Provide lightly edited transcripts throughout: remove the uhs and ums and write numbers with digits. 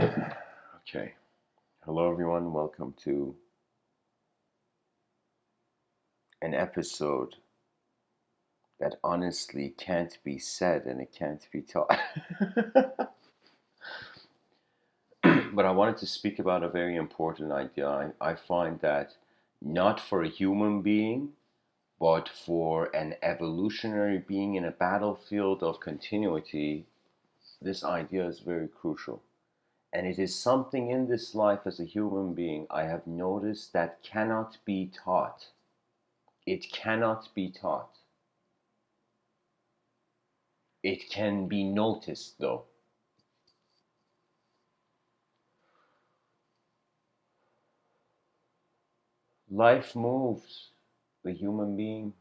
Okay. Hello, everyone. Welcome to an episode that honestly can't be said and it can't be taught. But I wanted to speak about a very important idea. I find that not for a human being, but for an evolutionary being in a battlefield of continuity, this idea is very crucial. And it is something in this life as a human being I have noticed that cannot be taught. It cannot be taught. It can be noticed, though. Life moves the human being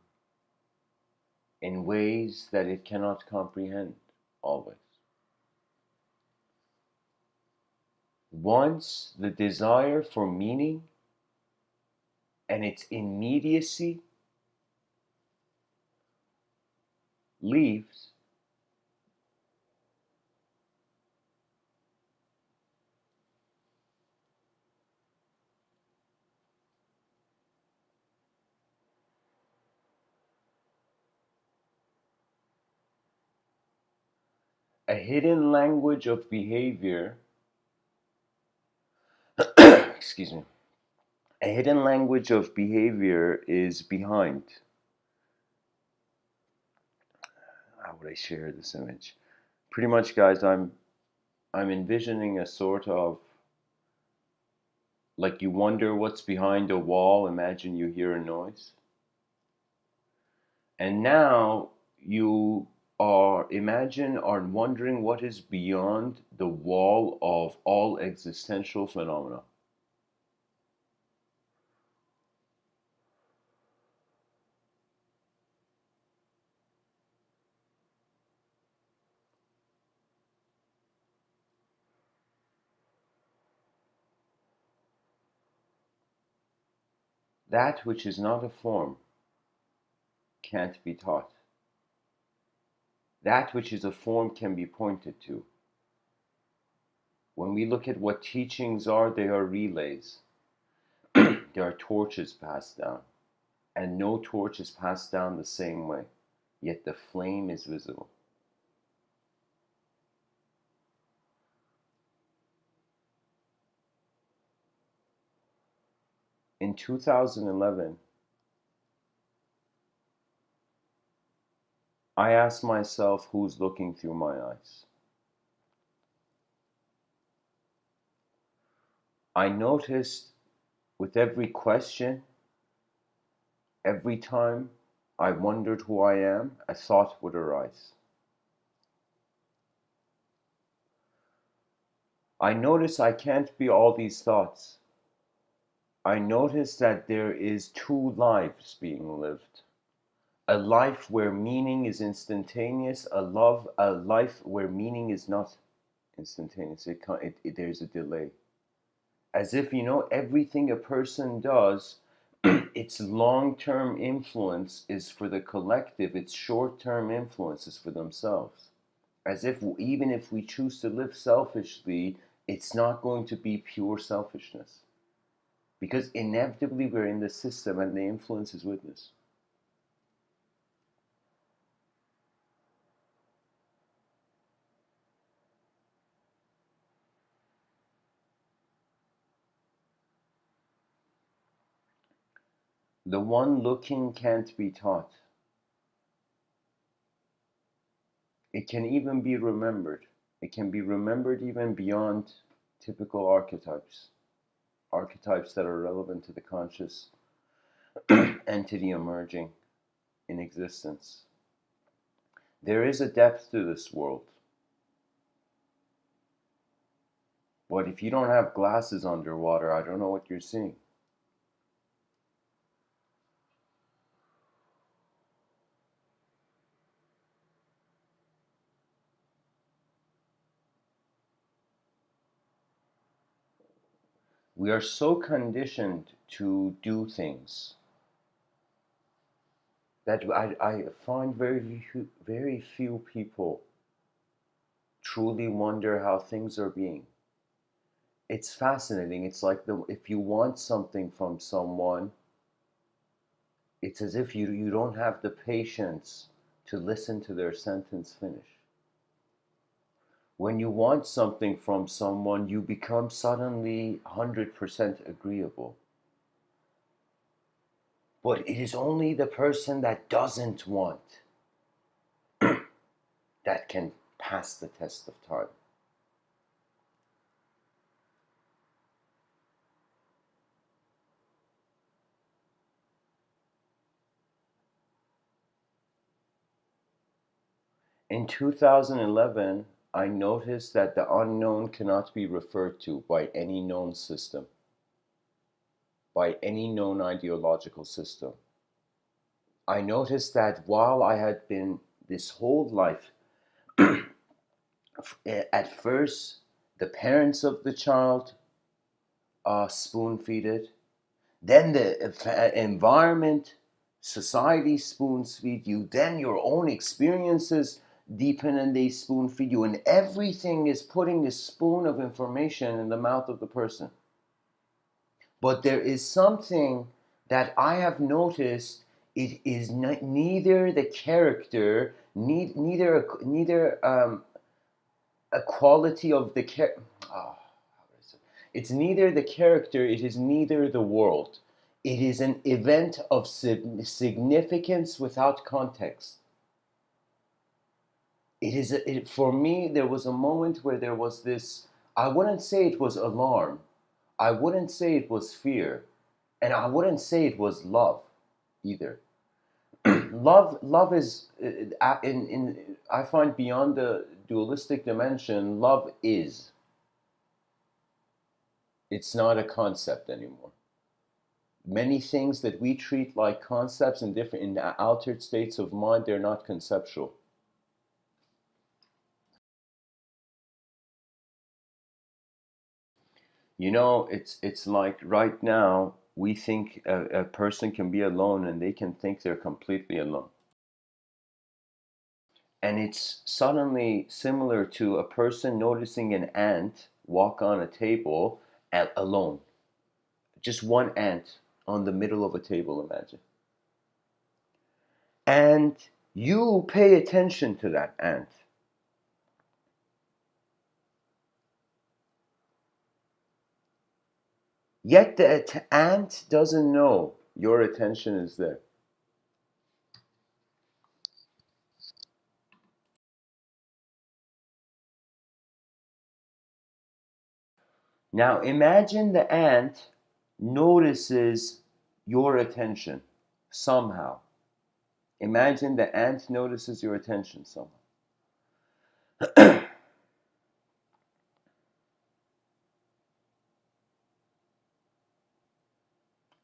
in ways that it cannot comprehend always. Once the desire for meaning and its immediacy leaves, a hidden language of behavior, excuse me, a hidden language of behavior is behind. How would I share this image? Pretty much, guys, I'm envisioning a sort of like you wonder what's behind a wall, imagine you hear a noise. And now you are wondering what is beyond the wall of all existential phenomena. That which is not a form can't be taught. That which is a form can be pointed to. When we look at what teachings are, they are relays. They are torches passed down. And no torch is passed down the same way, yet the flame is visible. In 2011, I asked myself who's looking through my eyes. I noticed with every question, every time I wondered who I am, a thought would arise. I notice I can't be all these thoughts. I notice that there is two lives being lived. A life where meaning is instantaneous, a life where meaning is not instantaneous. There's a delay. As if, everything a person does, its long-term influence is for the collective, its short-term influence is for themselves. As if even if we choose to live selfishly, it's not going to be pure selfishness. Because inevitably we're in the system and the influence is witness. The one looking can't be taught. It can even be remembered. It can be remembered even beyond typical archetypes. Archetypes that are relevant to the conscious entity emerging in existence. There is a depth to this world. But if you don't have glasses underwater, I don't know what you're seeing. We are so conditioned to do things that I find very few people truly wonder how things are being. It's fascinating. It's like if you want something from someone, it's as if you don't have the patience to listen to their sentence finish. When you want something from someone, you become suddenly 100% agreeable. But it is only the person that doesn't want that can pass the test of time. In 2011, I noticed that the unknown cannot be referred to by any known system, by any known ideological system. I noticed that while I had been this whole life, at first, the parents of the child spoon feed it, then the environment, society spoons feed you, then your own experiences deepen and they spoon feed you, and everything is putting a spoon of information in the mouth of the person. But there is something that I have noticed. It is neither the character, neither a quality of the character. Oh, it's neither the character, it is neither the world. It is an event of significance without context. For me, there was a moment where there was this, I wouldn't say it was alarm, I wouldn't say it was fear, and I wouldn't say it was love either. Love is, I find beyond the dualistic dimension, love is. It's not a concept anymore. Many things that we treat like concepts in altered states of mind, they're not conceptual. It's like right now we think a person can be alone and they can think they're completely alone. And it's suddenly similar to a person noticing an ant walk on a table alone. Just one ant on the middle of a table, imagine. And you pay attention to that ant. Yet the ant doesn't know your attention is there. Now imagine the ant notices your attention somehow. Imagine the ant notices your attention somehow.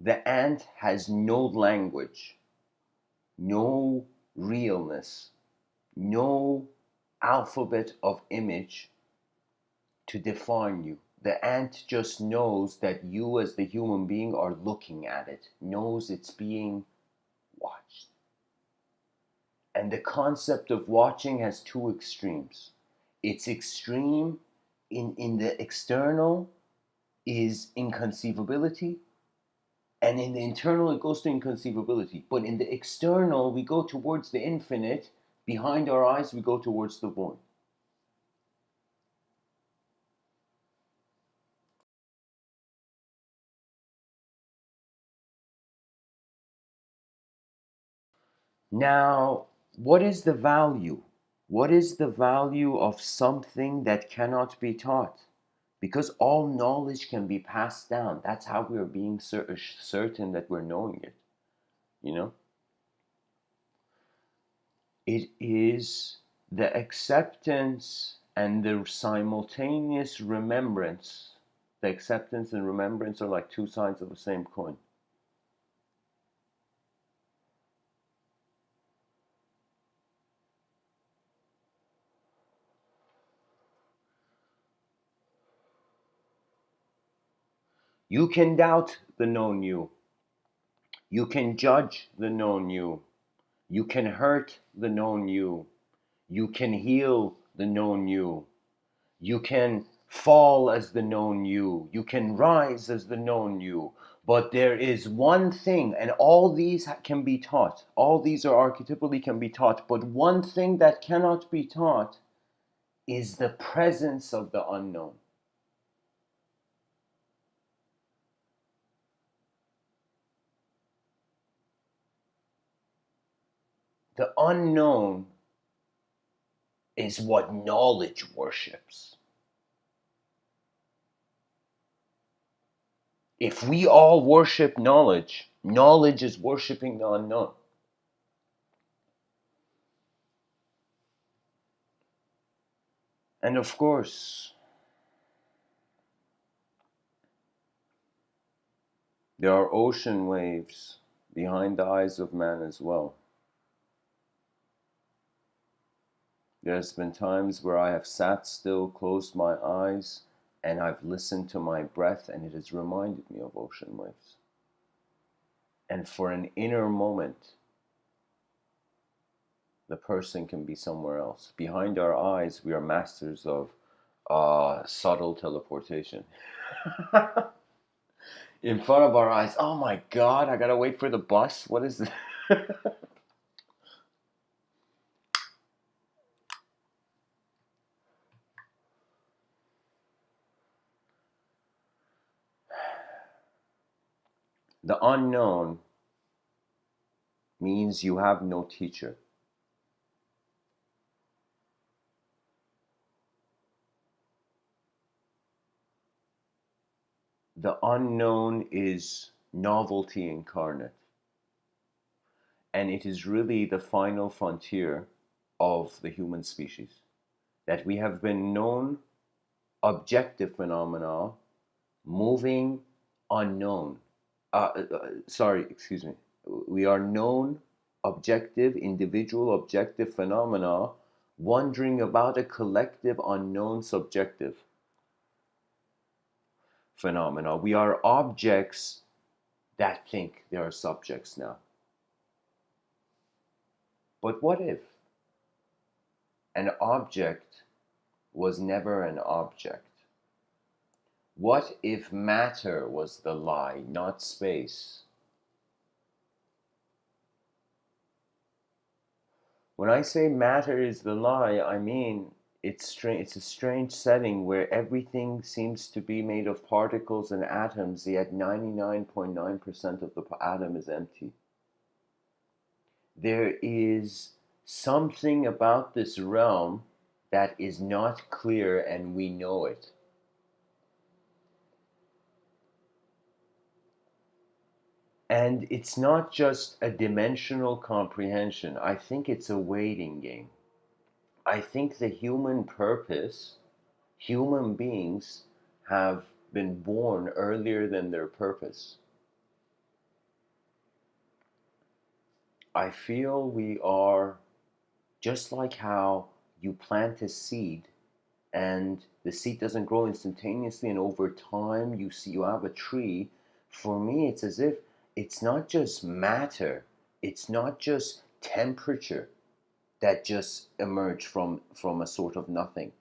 The ant has no language, no realness, no alphabet of image to define you. The ant just knows that you, as the human being, are looking at it, knows it's being watched. And the concept of watching has two extremes. Its extreme in the external is inconceivability, and in the internal it goes to inconceivability. But in the external, we go towards the infinite. Behind our eyes, we go towards the void. Now, what is the value? What is the value of something that cannot be taught? Because all knowledge can be passed down. That's how we're being certain that we're knowing it. You know? It is the acceptance and the simultaneous remembrance. The acceptance and remembrance are like two sides of the same coin. You can doubt the known you. You can judge the known you. You can hurt the known you. You can heal the known you. You can fall as the known you. You can rise as the known you. But there is one thing, and all these can be taught. All these are archetypally can be taught. But one thing that cannot be taught is the presence of the unknown. The unknown is what knowledge worships. If we all worship knowledge, knowledge is worshiping the unknown. And of course, there are ocean waves behind the eyes of man as well. There's been times where I have sat still, closed my eyes, and I've listened to my breath, and it has reminded me of ocean waves. And for an inner moment, the person can be somewhere else. Behind our eyes, we are masters of subtle teleportation. In front of our eyes, oh my God, I gotta wait for the bus. What is this? The unknown means you have no teacher. The unknown is novelty incarnate. And it is really the final frontier of the human species. That we have been known objective phenomena moving unknown. Excuse me. We are known objective, individual objective phenomena wondering about a collective unknown subjective phenomena. We are objects that think they are subjects now. But what if an object was never an object? What if matter was the lie, not space? When I say matter is the lie, I mean it's a strange setting where everything seems to be made of particles and atoms, yet 99.9% of the atom is empty. There is something about this realm that is not clear, and we know it. And it's not just a dimensional comprehension. I think it's a waiting game. I think the human purpose, human beings have been born earlier than their purpose. I feel we are just like how you plant a seed and the seed doesn't grow instantaneously, and over time you have a tree. For me, it's as if it's not just matter, it's not just temperature that just emerged from a sort of nothing.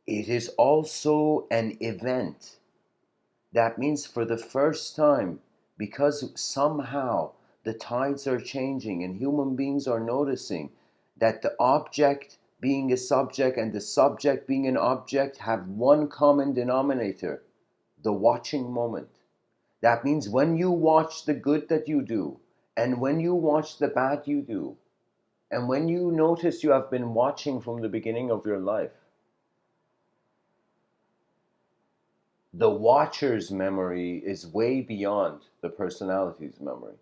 It is also an event. That means for the first time, because somehow the tides are changing and human beings are noticing that the object being a subject and the subject being an object have one common denominator: the watching moment. That means when you watch the good that you do, and when you watch the bad you do, and when you notice you have been watching from the beginning of your life, the watcher's memory is way beyond the personality's memory.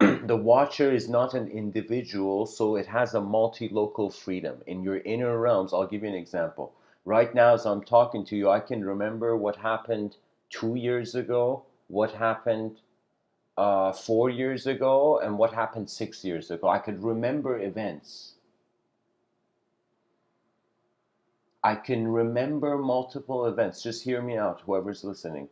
The watcher is not an individual, so it has a multi-local freedom. In your inner realms, I'll give you an example. Right now, as I'm talking to you, I can remember what happened 2 years ago, what happened 4 years ago, and what happened 6 years ago. I could remember events. I can remember multiple events. Just hear me out, whoever's listening.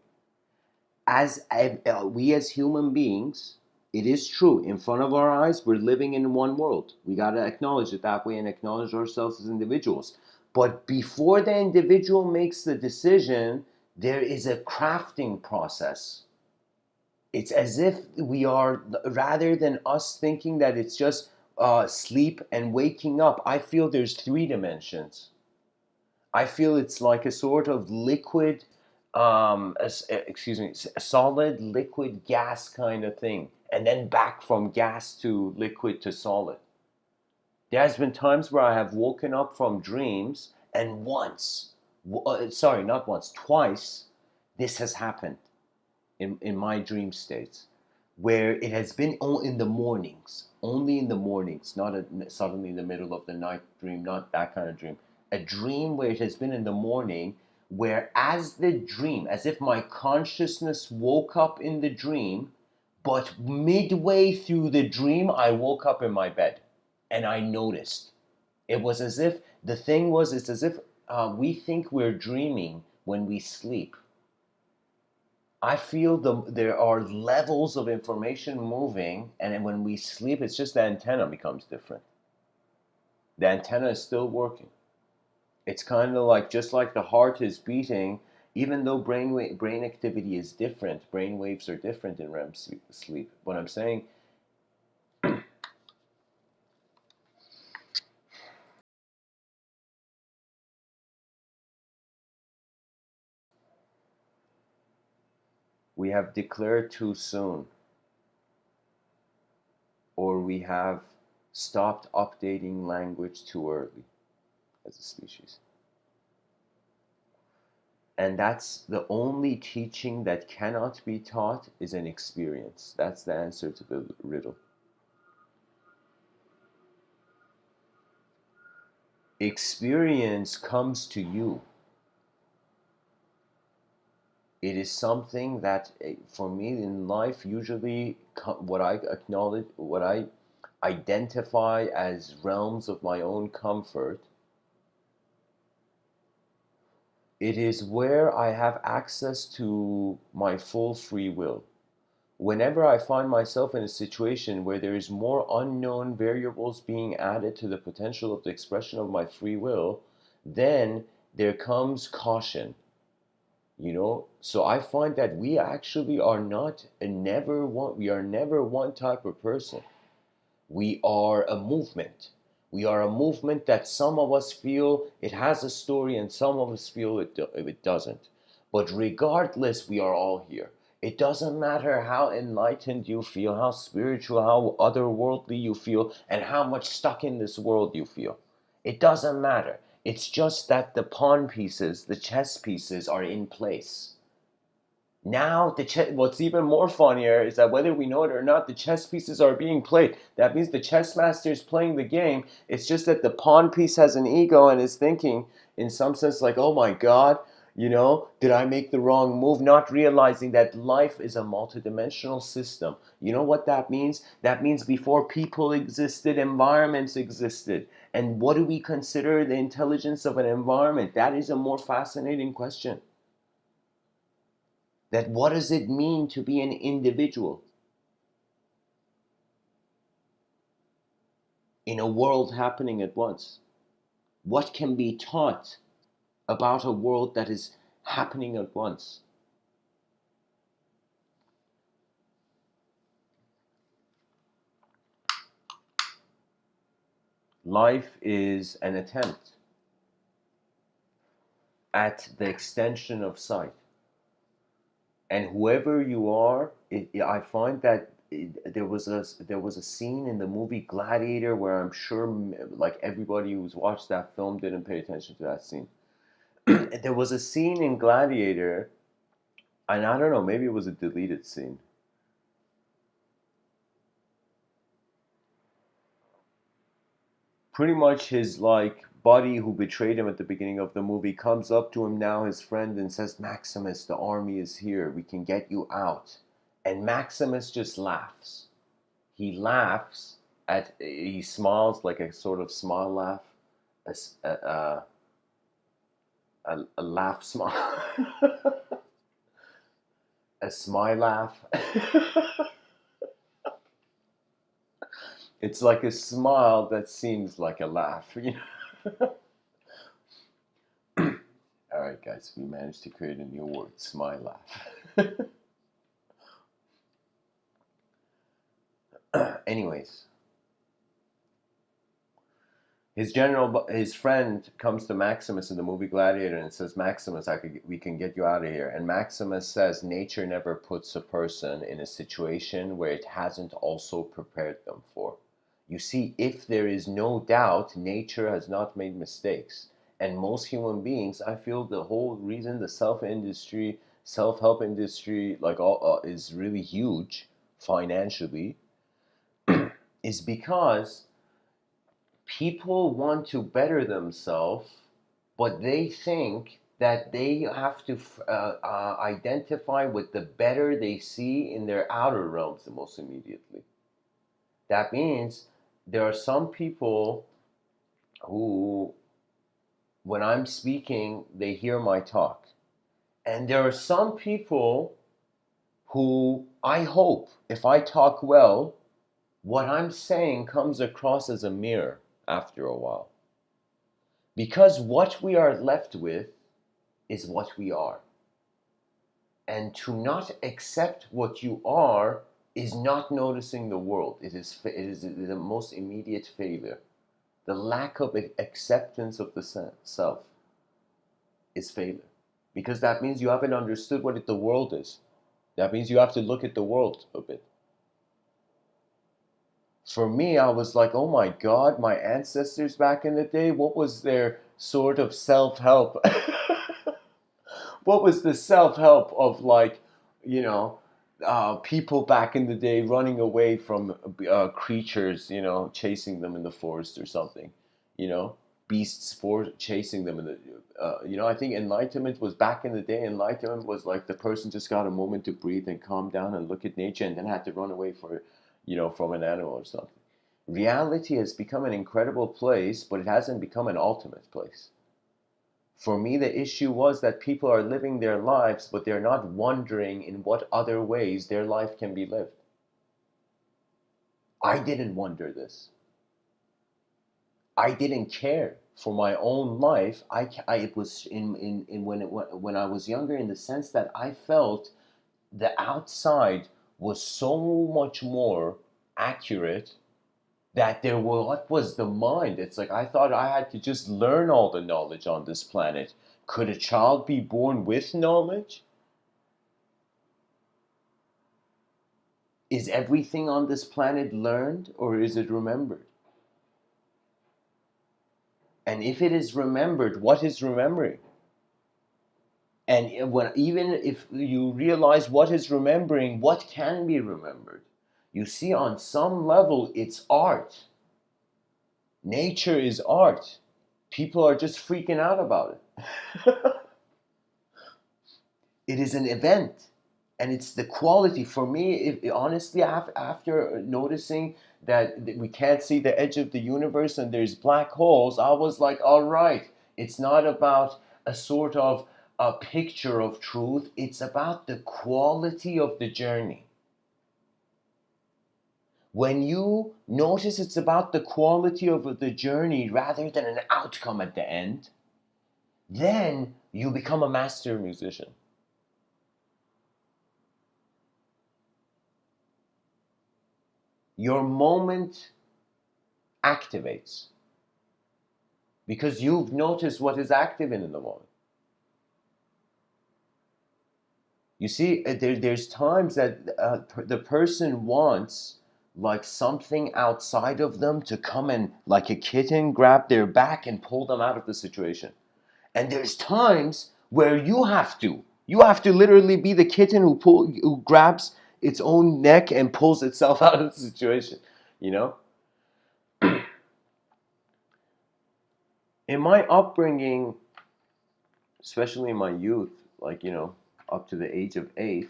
We as human beings It is true. In front of our eyes, we're living in one world. We got to acknowledge it that way and acknowledge ourselves as individuals. But before the individual makes the decision, there is a crafting process. It's as if we are, rather than us thinking that it's just sleep and waking up, I feel there's three dimensions. I feel it's like a sort of liquid, excuse me, a solid, liquid, gas kind of thing, and then back from gas to liquid to solid. There has been times where I have woken up from dreams, and sorry, not once, twice, this has happened in my dream states, where it has been only in the mornings, not suddenly in the middle of the night dream, not that kind of dream. A dream where it has been in the morning, where as if my consciousness woke up in the dream, but midway through the dream, I woke up in my bed and I noticed. It was as if it's as if we think we're dreaming when we sleep. I feel there are levels of information moving, and then when we sleep, it's just the antenna becomes different. The antenna is still working. It's kind of like, just like the heart is beating, even though brain activity is different, brain waves are different in REM sleep. What I'm saying, we have declared too soon, or we have stopped updating language too early as a species. And that's the only teaching that cannot be taught is an experience. That's the answer to the riddle. Experience comes to you. It is something that, for me in life, usually what I acknowledge, what I identify as realms of my own comfort, it is where I have access to my full free will. Whenever I find myself in a situation where there is more unknown variables being added to the potential of the expression of my free will, then there comes caution. So I find that we actually are not we are never one type of person. We are a movement. We are a movement that some of us feel it has a story and some of us feel it doesn't. But regardless, we are all here. It doesn't matter how enlightened you feel, how spiritual, how otherworldly you feel, and how much stuck in this world you feel. It doesn't matter. It's just that the pawn pieces, the chess pieces, are in place. Now, what's even more funnier is that whether we know it or not, the chess pieces are being played. That means the chess master is playing the game. It's just that the pawn piece has an ego and is thinking, in some sense, like, oh my God, did I make the wrong move? Not realizing that life is a multidimensional system. You know what that means? That means before people existed, environments existed. And what do we consider the intelligence of an environment? That is a more fascinating question. That what does it mean to be an individual in a world happening at once? What can be taught about a world that is happening at once? Life is an attempt at the extension of sight. And whoever you are, I find that there was a scene in the movie Gladiator where I'm sure like everybody who's watched that film didn't pay attention to that scene. There was a scene in Gladiator, and I don't know, maybe it was a deleted scene. Pretty much his like buddy who betrayed him at the beginning of the movie comes up to him now, his friend, and says, Maximus, the army is here. We can get you out. And Maximus just laughs. He laughs he smiles like a sort of smile laugh, a laugh smile, a smile laugh. It's like a smile that seems like a laugh. All right, guys, we managed to create a new word, smile laugh. Anyways, his friend comes to Maximus in the movie Gladiator and says, Maximus, we can get you out of here. And Maximus says, nature never puts a person in a situation where it hasn't also prepared them for. You see, if there is no doubt, nature has not made mistakes. And most human beings, I feel the whole reason the self-help industry, like is really huge financially, is because people want to better themselves, but they think that they have to identify with the better they see in their outer realms the most immediately. That means there are some people who, when I'm speaking, they hear my talk. And there are some people who I hope, if I talk well, what I'm saying comes across as a mirror after a while. Because what we are left with is what we are. And to not accept what you are is not noticing the world. It is the most immediate failure. The lack of acceptance of the self is failure. Because that means you haven't understood what the world is. That means you have to look at the world a bit. For me, I was like, oh my God, my ancestors back in the day, what was their sort of self-help? What was the self-help of, like, people back in the day running away from creatures, chasing them in the forest or something, beasts chasing them in the, I think enlightenment was back in the day. Enlightenment was like the person just got a moment to breathe and calm down and look at nature, and then had to run away from an animal or something. Reality has become an incredible place, but it hasn't become an ultimate place. For me, the issue was that people are living their lives, but they're not wondering in what other ways their life can be lived. I didn't wonder this. I didn't care for my own life. It was when I was younger, in the sense that I felt the outside was so much more accurate, that what was the mind? It's like I thought I had to just learn all the knowledge on this planet. Could a child be born with knowledge? Is everything on this planet learned, or is it remembered? And if it is remembered, what is remembering? And even if you realize what is remembering, what can be remembered? You see, on some level, it's art. Nature is art. People are just freaking out about it. It is an event, and it's the quality. For me, honestly, after noticing that we can't see the edge of the universe and there's black holes, I was like, all right, it's not about a sort of a picture of truth, it's about the quality of the journey. When you notice it's about the quality of the journey rather than an outcome at the end, then you become a master musician. Your moment activates because you've noticed what is active in the moment. You see, there's times that the person wants like something outside of them to come and, like a kitten, grab their back and pull them out of the situation. And there's times where you have to literally be the kitten who grabs its own neck and pulls itself out of the situation, you know? In my upbringing, especially in my youth, like, up to the age of 8,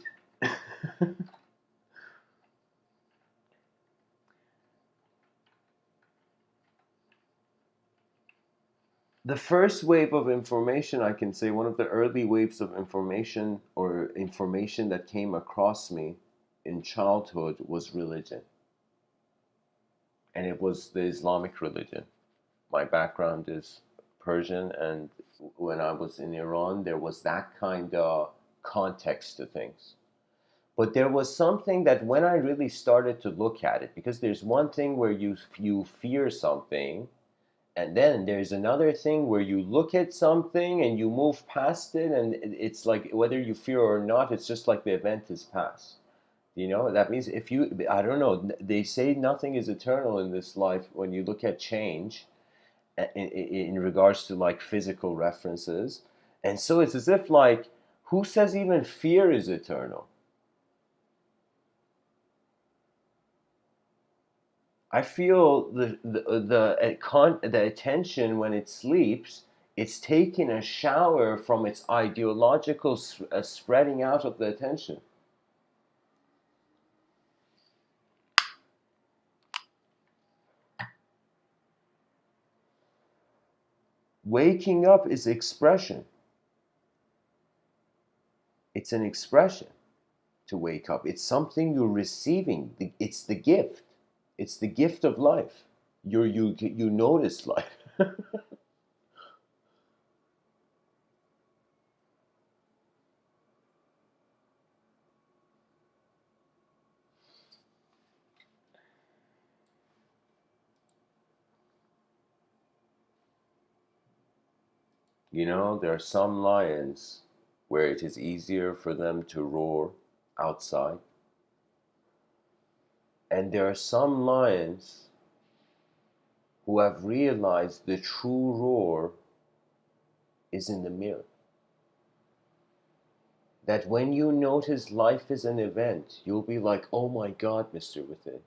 the first wave of information, I can say, one of the early waves of information or information that came across me in childhood was religion. and it was the Islamic religion. My background is Persian, and when I was in Iran, there was that kind of context to things. But there was something that when I really started to look at it, because there's one thing where you fear something, and then there's another thing where you look at something and you move past it, and it's like whether you fear or not, it's just like the event is past. You know, that means if you, I don't know, they say nothing is eternal in this life when you look at change in regards to like physical references. And so it's as if like, who says even fear is eternal? I feel the attention when it sleeps, it's taking a shower from its ideological spreading out of the attention. Waking up is expression. It's an expression to wake up. It's something you're receiving. It's the gift. It's the gift of life. You notice life. You know, there are some lions where it is easier for them to roar outside, and there are some lions who have realized the true roar is in the mirror. That when you notice life is an event, you'll be like, oh my God, Mr. Within.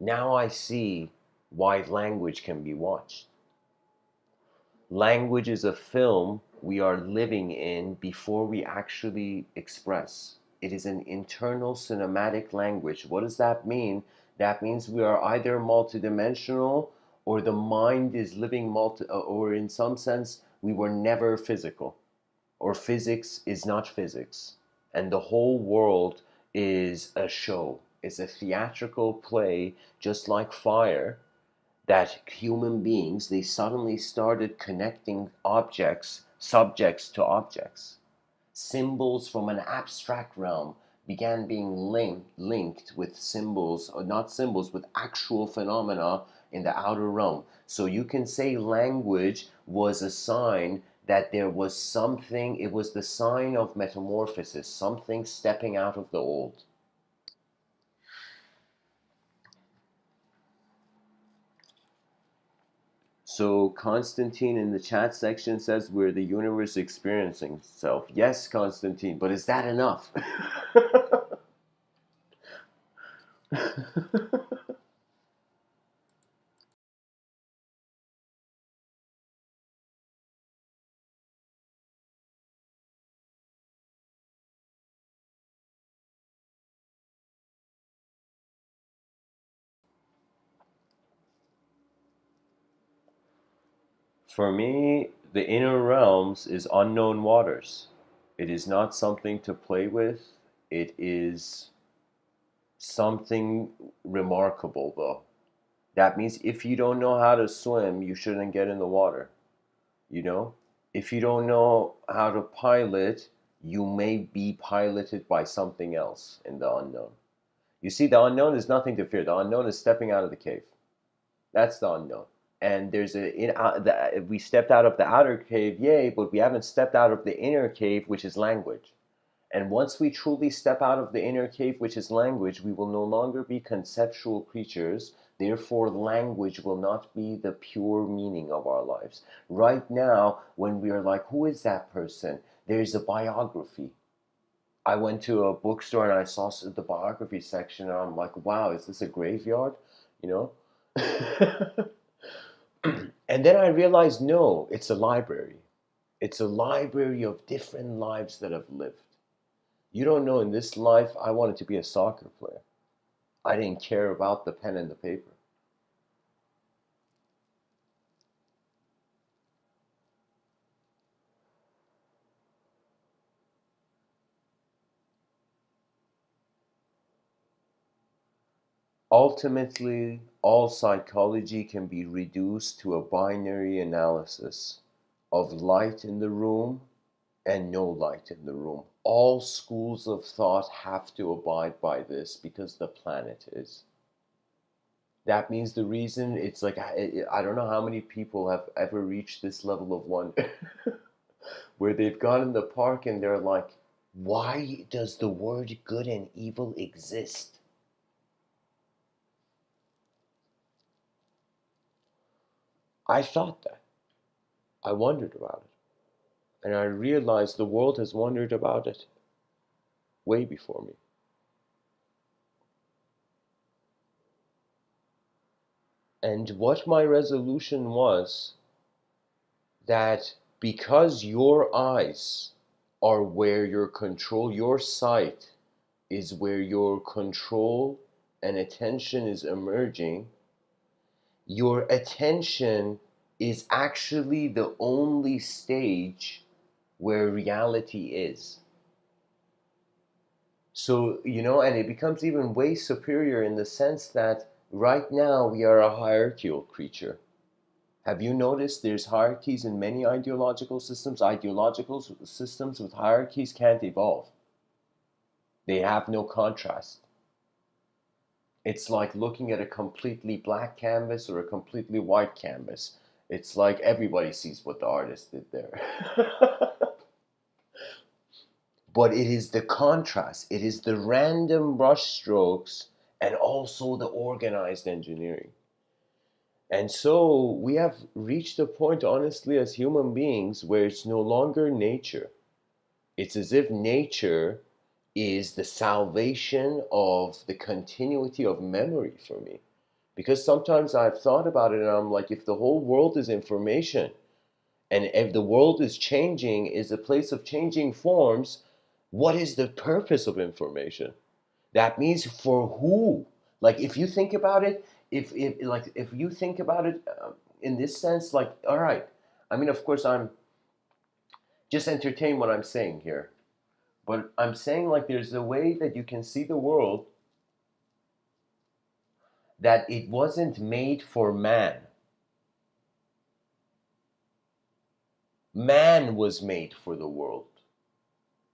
Now I see why language can be watched. Language is a film we are living in before we actually express. It is an internal cinematic language. What does that mean? That means we are either multidimensional or the mind is living or in some sense, we were never physical, or physics is not physics. And the whole world is a show, it's a theatrical play, just like fire, that human beings, they suddenly started connecting objects, subjects to objects. Symbols from an abstract realm began being linked with symbols, or not symbols, with actual phenomena in the outer realm. So you can say language was a sign that there was something, it was the sign of metamorphosis, something stepping out of the old. So Constantine in the chat section says we're the universe experiencing itself. Yes, Constantine, but is that enough? For me, the inner realms is unknown waters. It is not something to play with. It is something remarkable, though. That means if you don't know how to swim, you shouldn't get in the water. You know? If you don't know how to pilot, you may be piloted by something else in the unknown. You see, the unknown is nothing to fear. The unknown is stepping out of the cave. That's the unknown. And there's we stepped out of the outer cave, yay, but we haven't stepped out of the inner cave, which is language. And once we truly step out of the inner cave, which is language, we will no longer be conceptual creatures. Therefore, language will not be the pure meaning of our lives. Right now, when we are like, who is that person? There's a biography. I went to a bookstore and I saw the biography section, and I'm like, wow, is this a graveyard? You know? And then I realized, no, it's a library. It's a library of different lives that have lived. You don't know, in this life, I wanted to be a soccer player. I didn't care about the pen and the paper. Ultimately, all psychology can be reduced to a binary analysis of light in the room and no light in the room. All schools of thought have to abide by this because the planet is. That means the reason it's like, I don't know how many people have ever reached this level of wonder where they've gone in the park and they're like, why does the word good and evil exist? I thought that. I wondered about it. And I realized the world has wondered about it way before me. And what my resolution was that because your eyes are where your control, your sight is where your control and attention is emerging, your attention is actually the only stage where reality is. So, and it becomes even way superior in the sense that right now we are a hierarchical creature. Have you noticed there's hierarchies in many ideological systems? Ideological systems with hierarchies can't evolve. They have no contrast. It's like looking at a completely black canvas or a completely white canvas. It's like everybody sees what the artist did there. But it is the contrast, it is the random brushstrokes and also the organized engineering. And so we have reached a point, honestly, as human beings, where it's no longer nature. It's as if nature is the salvation of the continuity of memory for me. Because sometimes I've thought about it and I'm like, if the whole world is information, and if the world is changing, is a place of changing forms, what is the purpose of information? That means for who? Like if you think about it, if you think about it in this sense, like all right, I mean, of course, I'm just entertain what I'm saying here, but I'm saying like there's a way that you can see the world that it wasn't made for man. Man was made for the world.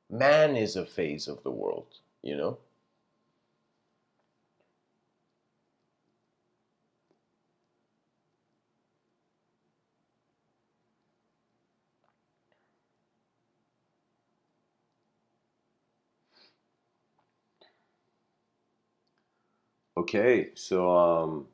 Man is a phase of the world. Okay, so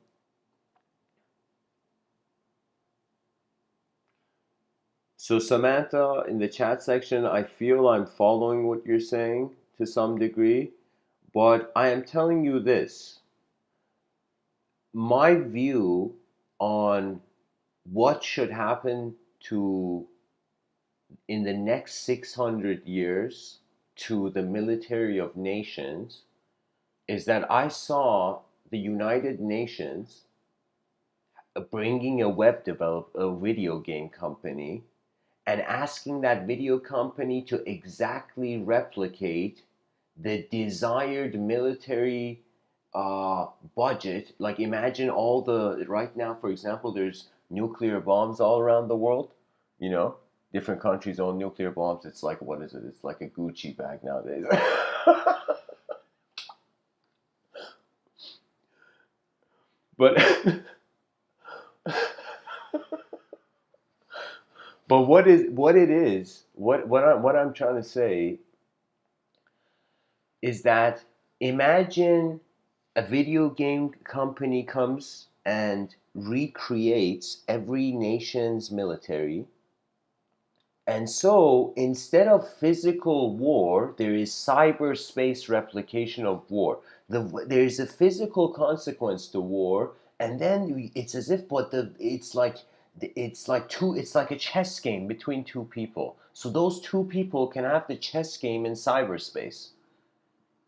Samantha, in the chat section, I feel I'm following what you're saying to some degree, but I am telling you this. My view on what should happen to in the next 600 years to the military of nations is that I saw the United Nations bringing a video game company and asking that video company to exactly replicate the desired military budget. Like imagine right now, for example, there's nuclear bombs all around the world. You know, different countries own nuclear bombs. It's like, what is it? It's like a Gucci bag nowadays. But but what I'm trying to say is that imagine a video game company comes and recreates every nation's military. And so instead of physical war, there is cyberspace replication of war. There's a physical consequence to war, and then it's as if, it's like a chess game between two people. So those two people can have the chess game in cyberspace.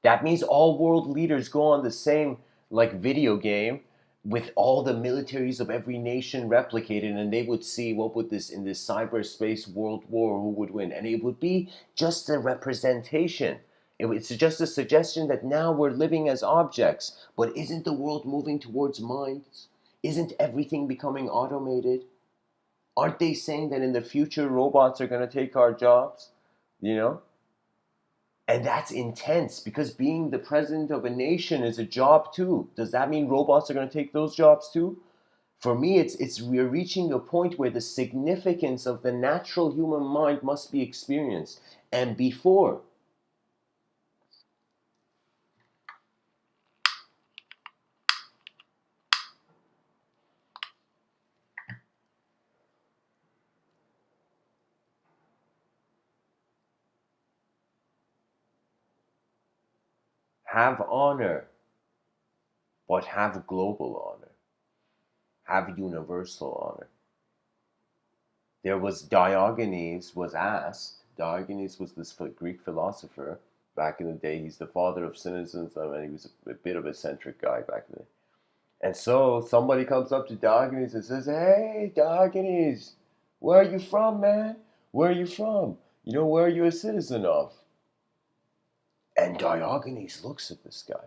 That means all world leaders go on the same like video game with all the militaries of every nation replicated, and they would see what would this in this cyberspace world war, who would win, and it would be just a representation. It's just a suggestion that now we're living as objects. But isn't the world moving towards minds? Isn't everything becoming automated? Aren't they saying that in the future robots are going to take our jobs? You know? And that's intense because being the president of a nation is a job too. Does that mean robots are going to take those jobs too? For me, it's we're reaching a point where the significance of the natural human mind must be experienced. And before, have honor, but have global honor, have universal honor. There was Diogenes was asked. Diogenes was this Greek philosopher back in the day. He's the father of cynicism, and he was a bit of a eccentric guy back then. And so somebody comes up to Diogenes and says, "Hey, Diogenes, where are you from, man? Where are you from? Where are you a citizen of?" And Diogenes looks at this guy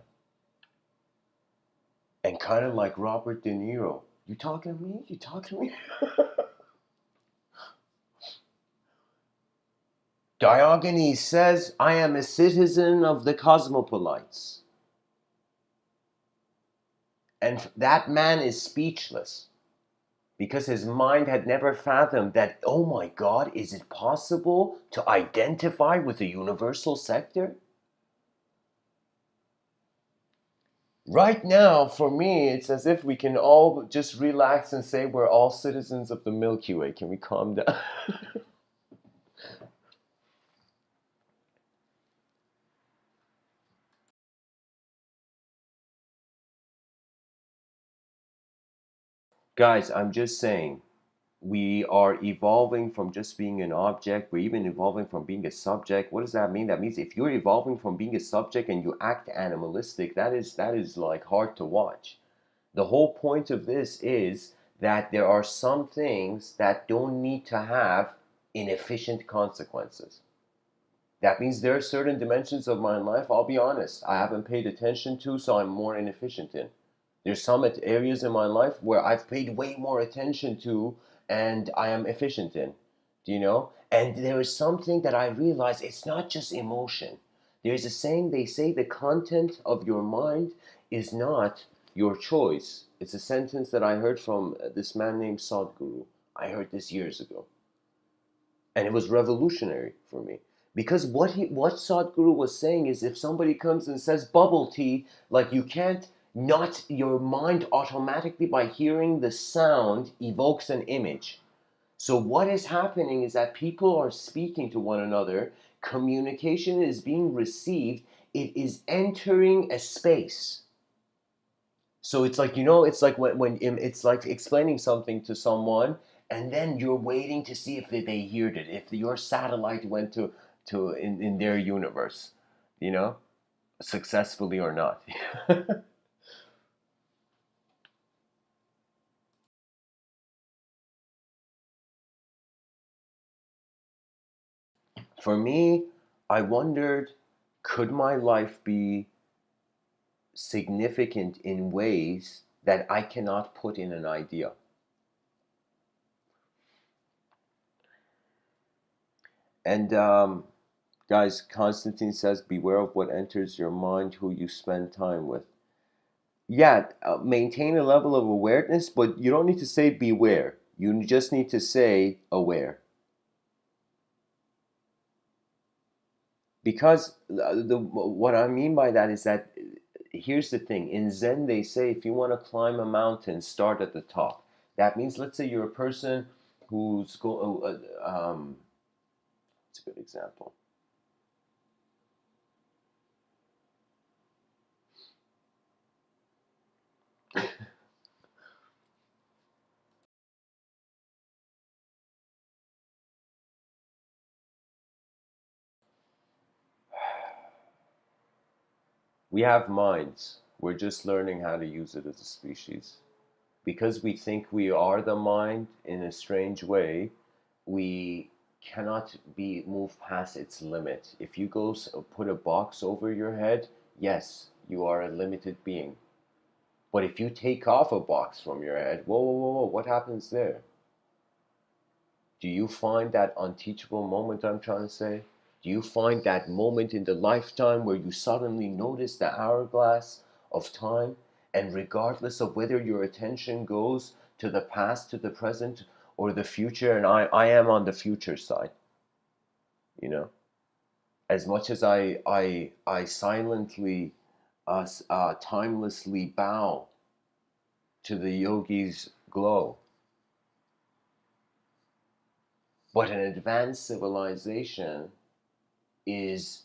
and kind of like Robert De Niro, "You talking to me? You talking to me?" Diogenes says, "I am a citizen of the cosmopolites." And that man is speechless because his mind had never fathomed that, oh my God, is it possible to identify with a universal sector? Right now, for me, it's as if we can all just relax and say we're all citizens of the Milky Way. Can we calm down? Guys, I'm just saying, we are evolving from just being an object. We're even evolving from being a subject. What does that mean? That means if you're evolving from being a subject and you act animalistic, that is like hard to watch. The whole point of this is that there are some things that don't need to have inefficient consequences. That means there are certain dimensions of my life, I'll be honest, I haven't paid attention to, so I'm more inefficient in. There's some areas in my life where I've paid way more attention to and I am efficient in. Do you know? And there is something that I realize it's not just emotion. There's a saying, they say the content of your mind is not your choice. It's a sentence that I heard from this man named Sadhguru. I heard this years ago. And it was revolutionary for me. Because what Sadhguru was saying is if somebody comes and says bubble tea, like you can't not your mind automatically by hearing the sound evokes an image. So what is happening is that people are speaking to one another, communication is being received, it is entering a space. So it's like, it's like when it's like explaining something to someone, and then you're waiting to see if they heard it, if your satellite went to in their universe, you know, successfully or not. For me, I wondered, could my life be significant in ways that I cannot put in an idea? And guys, Constantine says, beware of what enters your mind, who you spend time with. Yeah, maintain a level of awareness, but you don't need to say beware. You just need to say aware. Because what I mean by that is that here's the thing. In Zen, they say if you want to climb a mountain, start at the top. That means, let's say you're a person who's it's a good example. We have minds. We're just learning how to use it as a species. Because we think we are the mind in a strange way, we cannot be moved past its limit. If you go put a box over your head, yes, you are a limited being. But if you take off a box from your head, whoa, whoa, whoa, whoa, what happens there? Do you find that unteachable moment I'm trying to say? Do you find that moment in the lifetime where you suddenly notice the hourglass of time, and regardless of whether your attention goes to the past, to the present, or the future, and I am on the future side, you know, as much as I silently, timelessly bow to the yogi's glow, but an advanced civilization is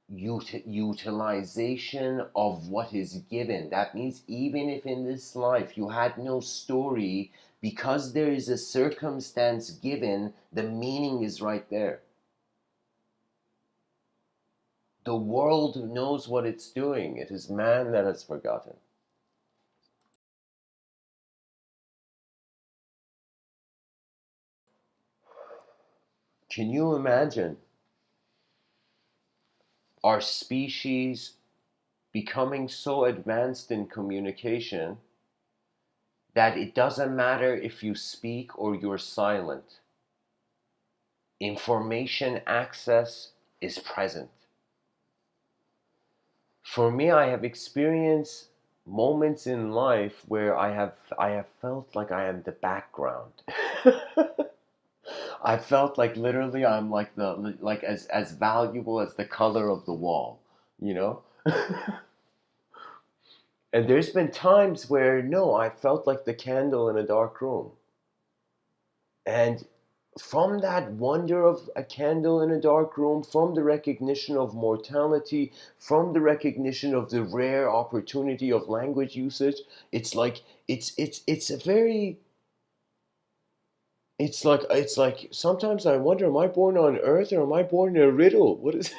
utilization of what is given. That means even if in this life you had no story, because there is a circumstance given, the meaning is right there. The world knows what it's doing. It is man that has forgotten. Can you imagine our species becoming so advanced in communication that it doesn't matter if you speak or you're silent? Information access is present. For me, I have experienced moments in life where I have felt like I am the background. I felt like literally I'm like the like as valuable as the color of the wall, you know? And there's been times where no, I felt like the candle in a dark room. And from that wonder of a candle in a dark room, from the recognition of mortality, from the recognition of the rare opportunity of language usage, it's like it's a very it's like sometimes I wonder, am I born on Earth or am I born in a riddle? What is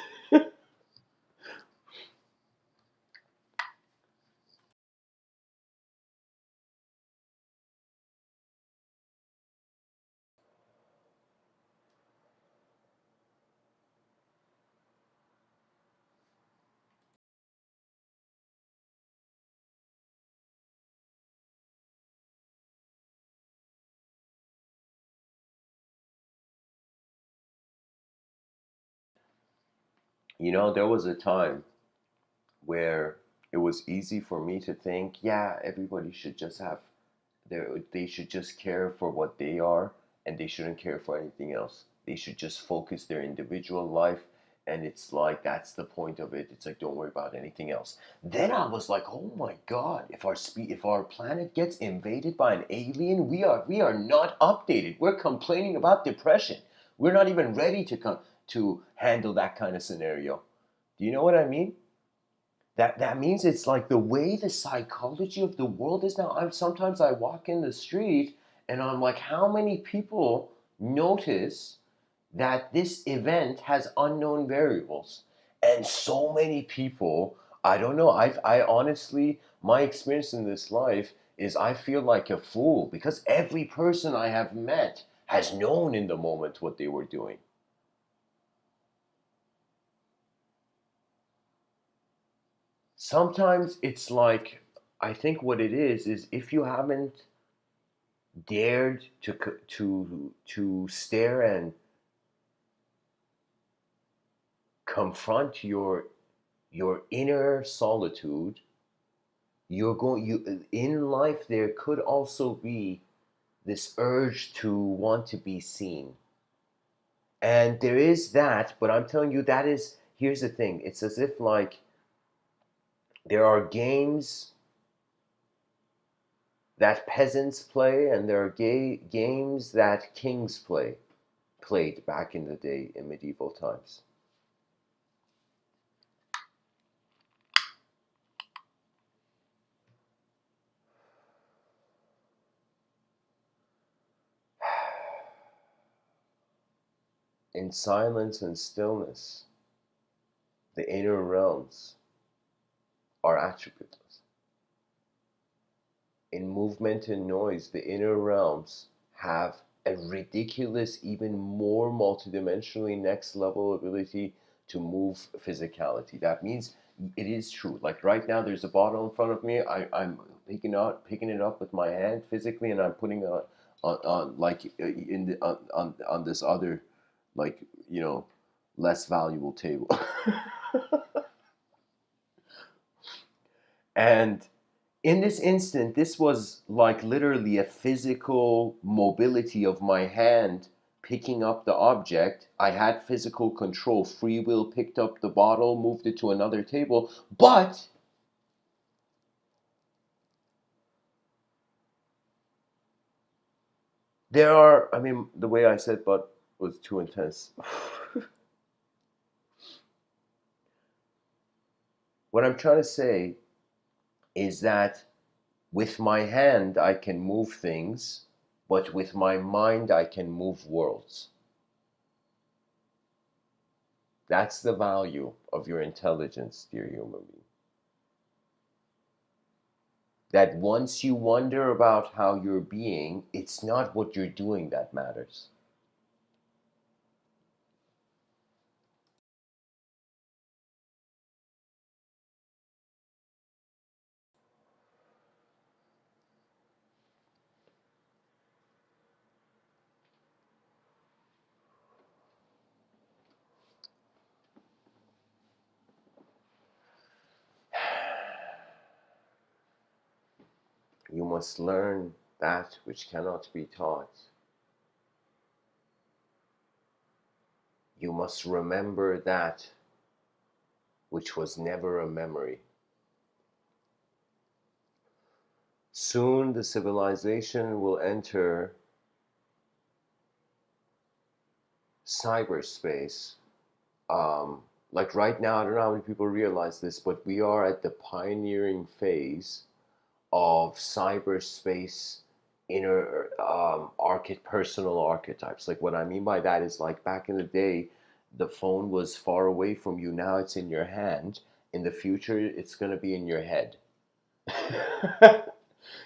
there was a time where it was easy for me to think, yeah, everybody should just have they should just care for what they are, and they shouldn't care for anything else. They should just focus their individual life, and it's like that's the point of it. It's like don't worry about anything else. Then I was like, oh my god, if our planet gets invaded by an alien, we are not updated. We're complaining about depression. We're not even ready to handle that kind of scenario. Do you know what I mean? That means it's like the way the psychology of the world is now. Sometimes I walk in the street and I'm like, how many people notice that this event has unknown variables? And so many people, I don't know. I honestly, my experience in this life is I feel like a fool because every person I have met has known in the moment what they were doing. Sometimes it's like, I think what it is if you haven't dared to stare and confront your inner solitude, you're going you in life there could also be this urge to want to be seen. And there is that, but I'm telling you, that is, here's the thing, it's as if like there are games that peasants play and there are games that kings played back in the day in medieval times. In silence and stillness, the inner realms are attributeless. In movement and noise, the inner realms have a ridiculous, even more multidimensionally next level ability to move physicality. That means it is true. Like right now, there's a bottle in front of me. I'm picking it up with my hand physically, and I'm putting it on like in the on this other, like, you know, less valuable table. And in this instant, this was like literally a physical mobility of my hand picking up the object. I had physical control. Free will picked up the bottle, moved it to another table. But there are, I mean, the way I said but was too intense. What I'm trying to say is that with my hand, I can move things, but with my mind, I can move worlds. That's the value of your intelligence, dear human being. That once you wonder about how you're being, it's not what you're doing that matters. You must learn that which cannot be taught. You must remember that which was never a memory. Soon the civilization will enter cyberspace. Like right now, I don't know how many people realize this, but we are at the pioneering phase of cyberspace inner personal archetypes. Like what I mean by that is like back in the day, the phone was far away from you. Now it's in your hand. In the future, it's gonna be in your head.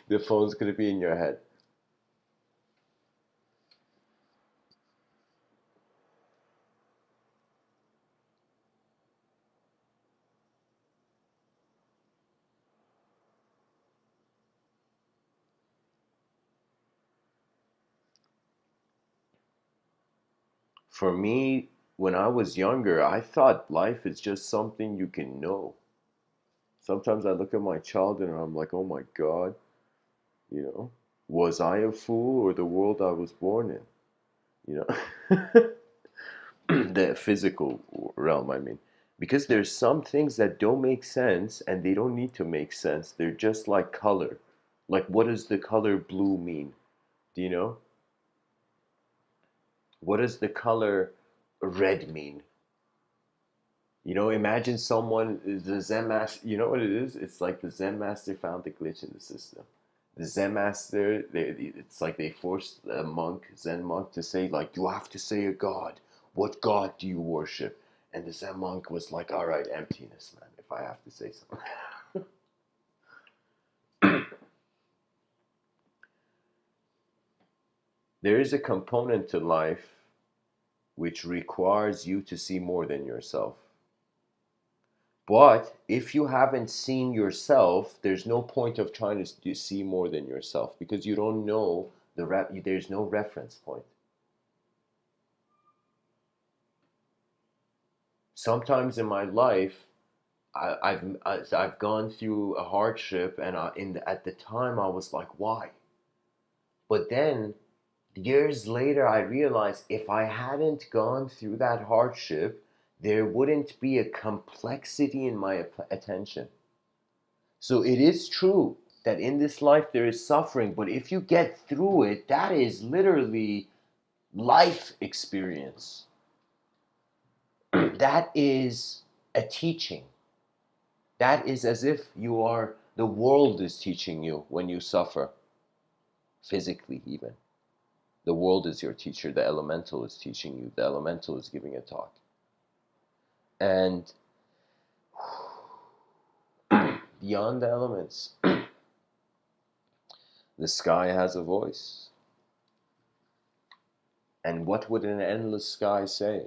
The phone's gonna be in your head. For me, when I was younger, I thought life is just something you can know. Sometimes I look at my child and I'm like, oh my God, you know, was I a fool or the world I was born in? You know, the physical realm, I mean. Because there's some things that don't make sense and they don't need to make sense. They're just like color. Like, what does the color blue mean? Do you know? What does the color red mean? You know, imagine someone, the Zen master, you know what it is? It's like the Zen master found the glitch in the system. The Zen master, it's like they forced a monk, Zen monk, to say, like, you have to say a god. What god do you worship? And the Zen monk was like, all right, emptiness, man, if I have to say something. There is a component to life which requires you to see more than yourself. But if you haven't seen yourself, there's no point of trying to see more than yourself because you don't know there's no reference point. Sometimes in my life, I've gone through a hardship, and at the time I was like, why? But then years later, I realized if I hadn't gone through that hardship, there wouldn't be a complexity in my attention. So it is true that in this life there is suffering, but if you get through it, that is literally life experience. That is a teaching. That is as if the world is teaching you when you suffer, physically even. The world is your teacher, the elemental is teaching you, the elemental is giving a talk. And beyond the elements, the sky has a voice. And what would an endless sky say?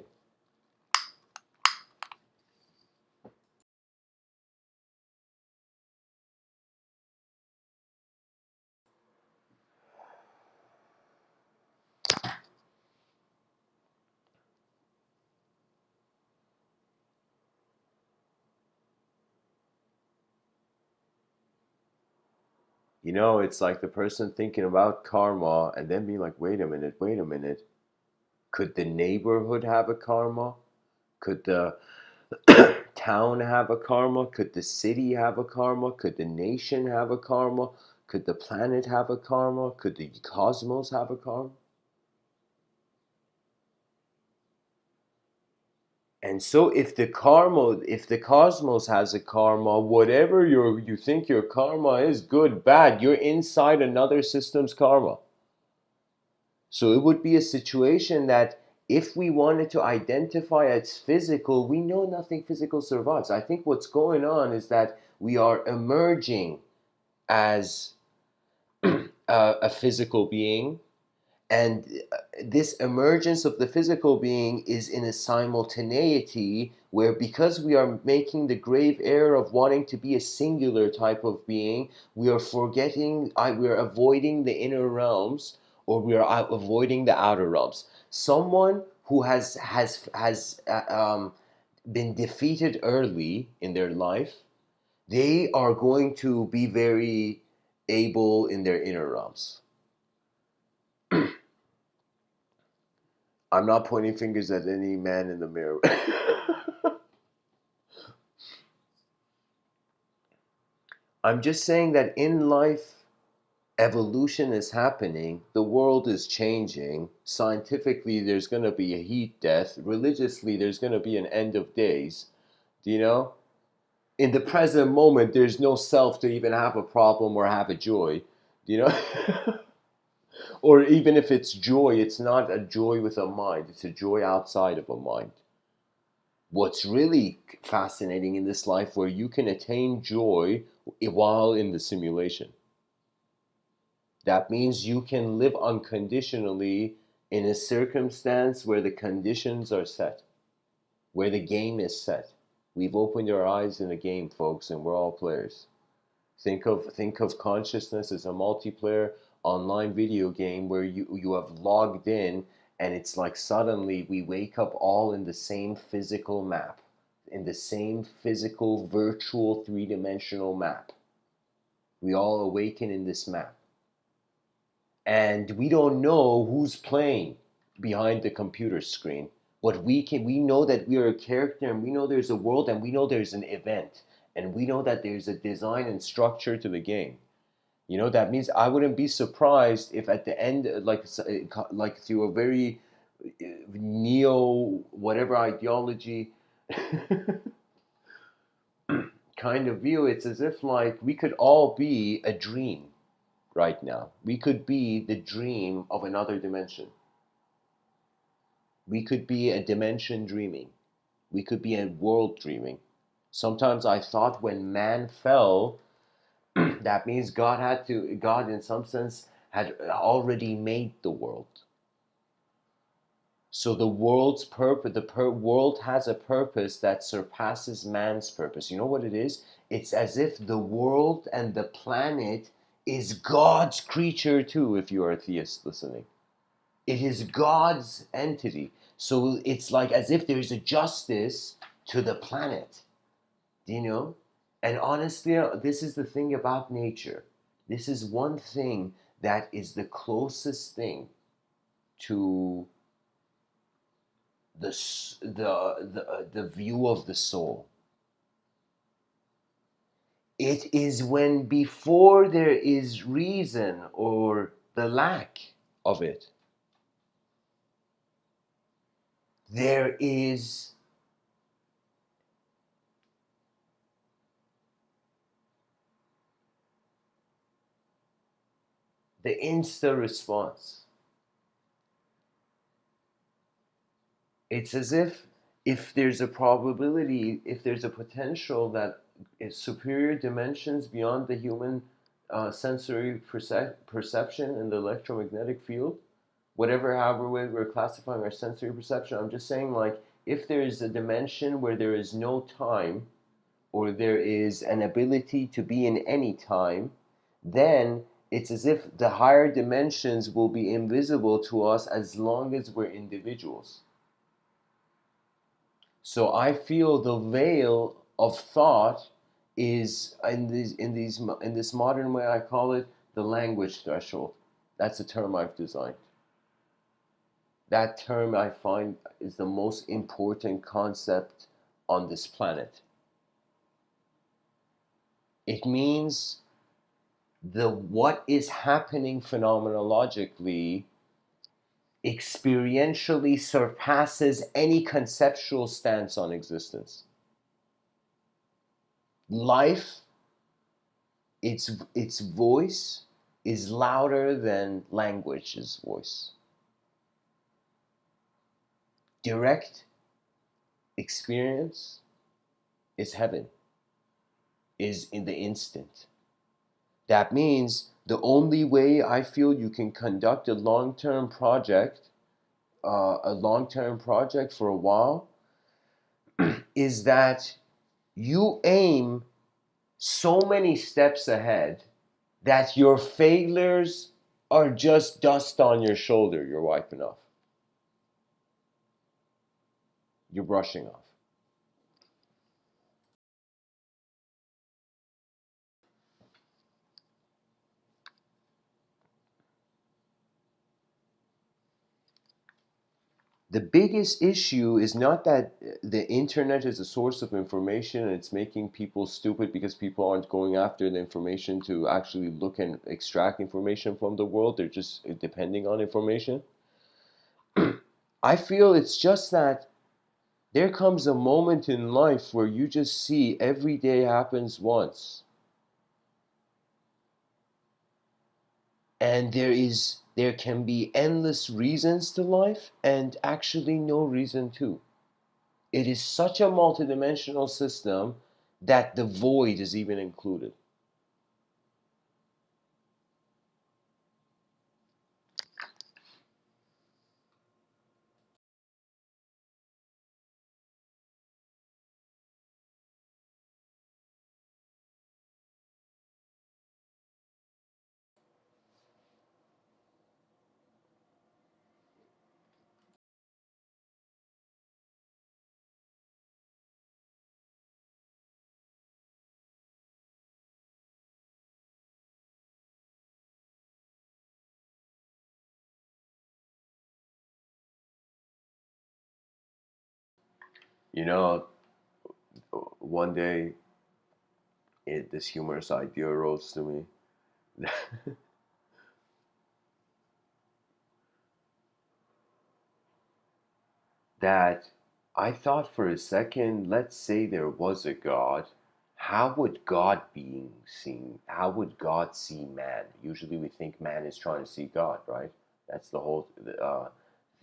You know, it's like the person thinking about karma and then being like, wait a minute. Could the neighborhood have a karma? Could the town have a karma? Could the city have a karma? Could the nation have a karma? Could the planet have a karma? Could the cosmos have a karma? And so if the cosmos has a karma, whatever you think your karma is, good, bad, you're inside another system's karma. So it would be a situation that if we wanted to identify as physical, we know nothing physical survives. I think what's going on is that we are emerging as a physical being, and this emergence of the physical being is in a simultaneity where, because we are making the grave error of wanting to be a singular type of being, we are forgetting, we are avoiding the inner realms, or we are avoiding the outer realms. Someone who has been defeated early in their life, they are going to be very able in their inner realms. I'm not pointing fingers at any man in the mirror. I'm just saying that in life, evolution is happening. The world is changing. Scientifically, there's going to be a heat death. Religiously, there's going to be an end of days. Do you know? In the present moment, there's no self to even have a problem or have a joy. Do you know? Or even if it's joy, it's not a joy with a mind. It's a joy outside of a mind. What's really fascinating in this life where you can attain joy while in the simulation. That means you can live unconditionally in a circumstance where the conditions are set, where the game is set. We've opened our eyes in a game, folks, and we're all players. Think of consciousness as a multiplayer online video game where you have logged in, and it's like suddenly we wake up all in the same physical map, in the same physical virtual three-dimensional map. We all awaken in this map, and we don't know who's playing behind the computer screen, but we know that we are a character, and we know there's a world, and we know there's an event, and we know that there's a design and structure to the game. You know, that means I wouldn't be surprised if at the end, like through a very neo whatever ideology kind of view, it's as if like we could all be a dream right now. We could be the dream of another dimension. We could be a dimension dreaming. We could be a world dreaming. Sometimes I thought when man fell, that means God in some sense had already made the world. So the world's purpose, world has a purpose that surpasses man's purpose. You know what it is? It's as if the world and the planet is God's creature too, if you're a theist listening. It is God's entity. So it's like as if there's a justice to the planet. Do you know? And honestly, this is the thing about nature. This is one thing that is the closest thing to the view of the soul. It is when before there is reason or the lack of it, there is the insta response. It's as if there's a probability, if there's a potential that superior dimensions beyond the human sensory perception in the electromagnetic field, whatever, however way we're classifying our sensory perception. I'm just saying, like, if there is a dimension where there is no time, or there is an ability to be in any time, then it's as if the higher dimensions will be invisible to us as long as we're individuals. So I feel the veil of thought is in this modern way, I call it the language threshold. That's the term I've designed. That term I find is the most important concept on this planet. It means what is happening phenomenologically experientially surpasses any conceptual stance on existence. Life, its voice is louder than language's voice. Direct experience is heaven, is in the instant. That means the only way I feel you can conduct a long-term project for a while is that you aim so many steps ahead that your failures are just dust on your shoulder you're wiping off. You're brushing off. The biggest issue is not that the internet is a source of information and it's making people stupid because people aren't going after the information to actually look and extract information from the world. They're just depending on information. I feel it's just that there comes a moment in life where you just see every day happens once. And there can be endless reasons to life and actually no reason to. It is such a multidimensional system that the void is even included. You know, one day this humorous idea arose to me that I thought for a second, let's say there was a God, how would God being seen? How would God see man? Usually we think man is trying to see God, right? That's the whole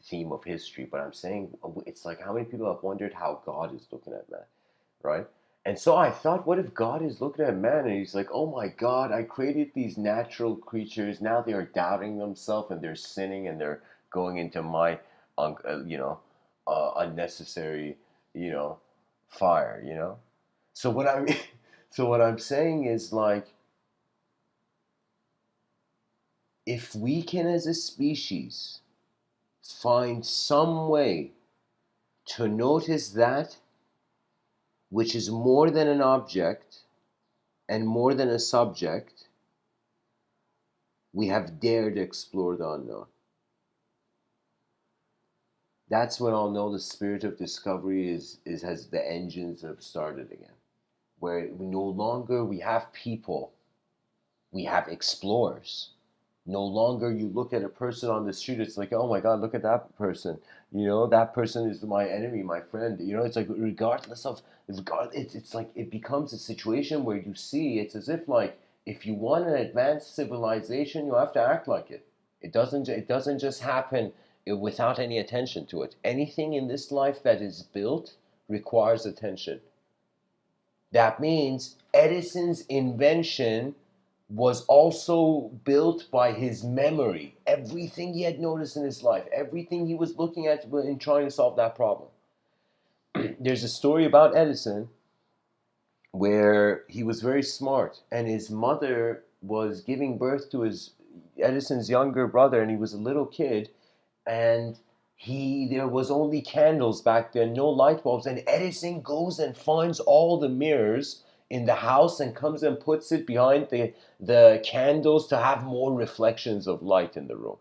theme of history. But I'm saying it's like how many people have wondered how God is looking at man, right? And so I thought, what if God is looking at man and he's like, oh my God, I created these natural creatures. Now they are doubting themselves and they're sinning and they're going into my, unnecessary, you know, fire, you know? So what I mean, so what I'm saying is like, if we can as a species find some way to notice that which is more than an object and more than a subject, we have dared explore the unknown. That's when I'll know the spirit of discovery is has the engines have started again. Where we no longer we have people, we have explorers. No longer you look at a person on the street, it's like, oh my God, look at that person. You know, that person is my enemy, my friend. You know, it's like it's like it becomes a situation where you see it's as if like if you want an advanced civilization, you have to act like it. It doesn't just happen without any attention to it. Anything in this life that is built requires attention. That means Edison's invention was also built by his memory. Everything he had noticed in his life, everything he was looking at in trying to solve that problem. There's a story about Edison where he was very smart, and his mother was giving birth to his Edison's younger brother, and he was a little kid, and there was only candles back then, no light bulbs, and Edison goes and finds all the mirrors in the house and comes and puts it behind the candles to have more reflections of light in the room.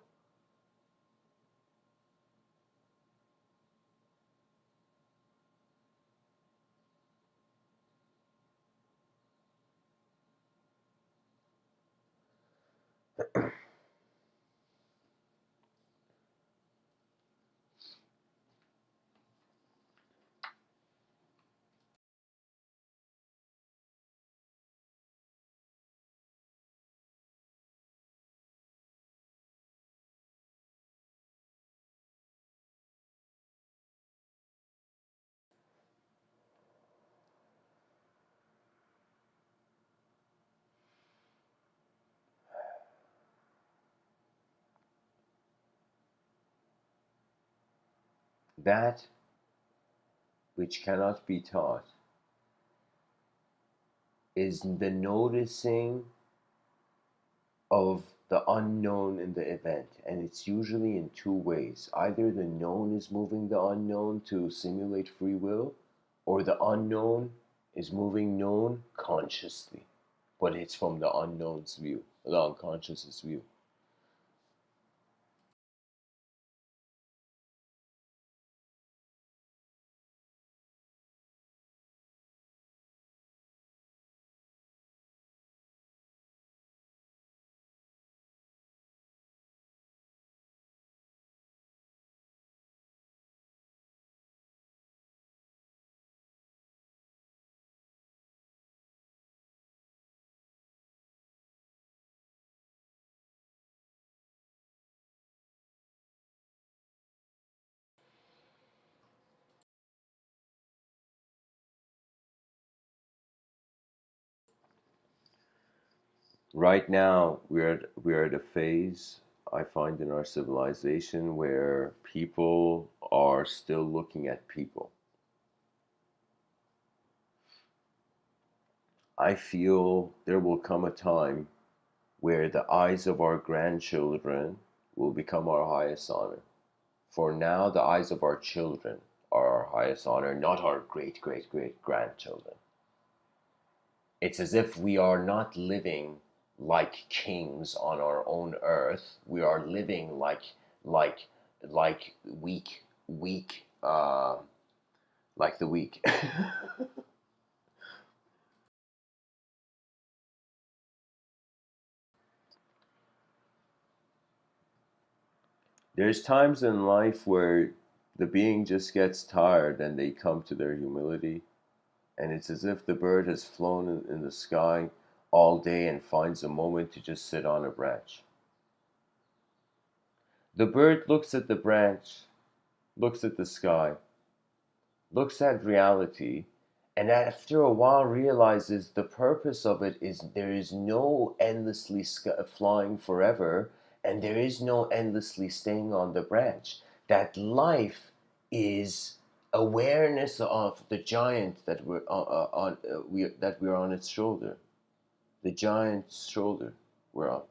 That which cannot be taught is the noticing of the unknown in the event, and it's usually in two ways. Either the known is moving the unknown to simulate free will, or the unknown is moving known consciously, but it's from the unknown's view, the unconscious's view. Right now, we're at a phase I find in our civilization where people are still looking at people. I feel there will come a time where the eyes of our grandchildren will become our highest honor. For now, the eyes of our children are our highest honor, not our great great great grandchildren. It's as if we are not living like kings on our own earth. We are living like weak like the weak. There's times in life where the being just gets tired and they come to their humility, and it's as if the bird has flown in the sky all day and finds a moment to just sit on a branch. The bird looks at the branch, looks at the sky, looks at reality, and after a while realizes the purpose of it is there is no endlessly flying forever, and there is no endlessly staying on the branch. That life is awareness of the giant that we're on its shoulder, the giant's shoulder we're on.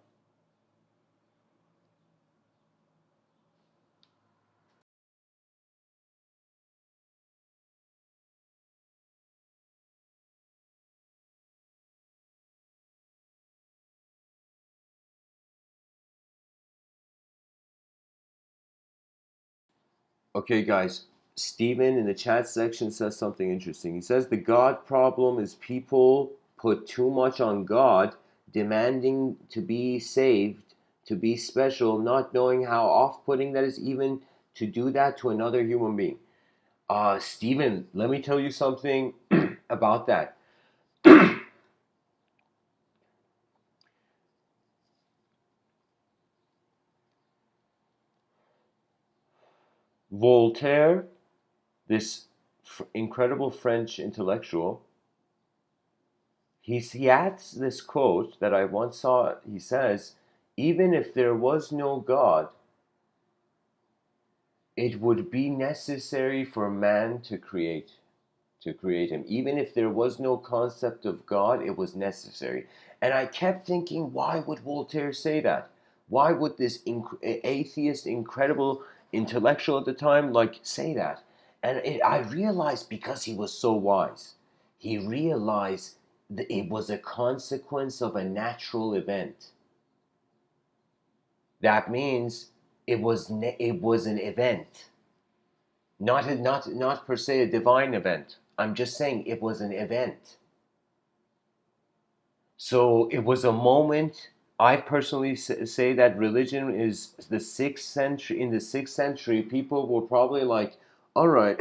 Okay, guys, Steven in the chat section says something interesting. He says the God problem is people put too much on God, demanding to be saved, to be special, not knowing how off putting that is even to do that to another human being. Steven, let me tell you something about that. Voltaire, this incredible French intellectual, He adds this quote that I once saw. He says, even if there was no God, it would be necessary for man to create him. Even if there was no concept of God, it was necessary. And I kept thinking, why would Voltaire say that? Why would this atheist, incredible intellectual at the time, like, say that? And I realized, because he was so wise, he realized that it was a consequence of a natural event. That means it was an event, not per se a divine event. I'm just saying it was an event. So it was a moment. I personally say that religion is the 6th century. In the 6th century, people were probably like, all right.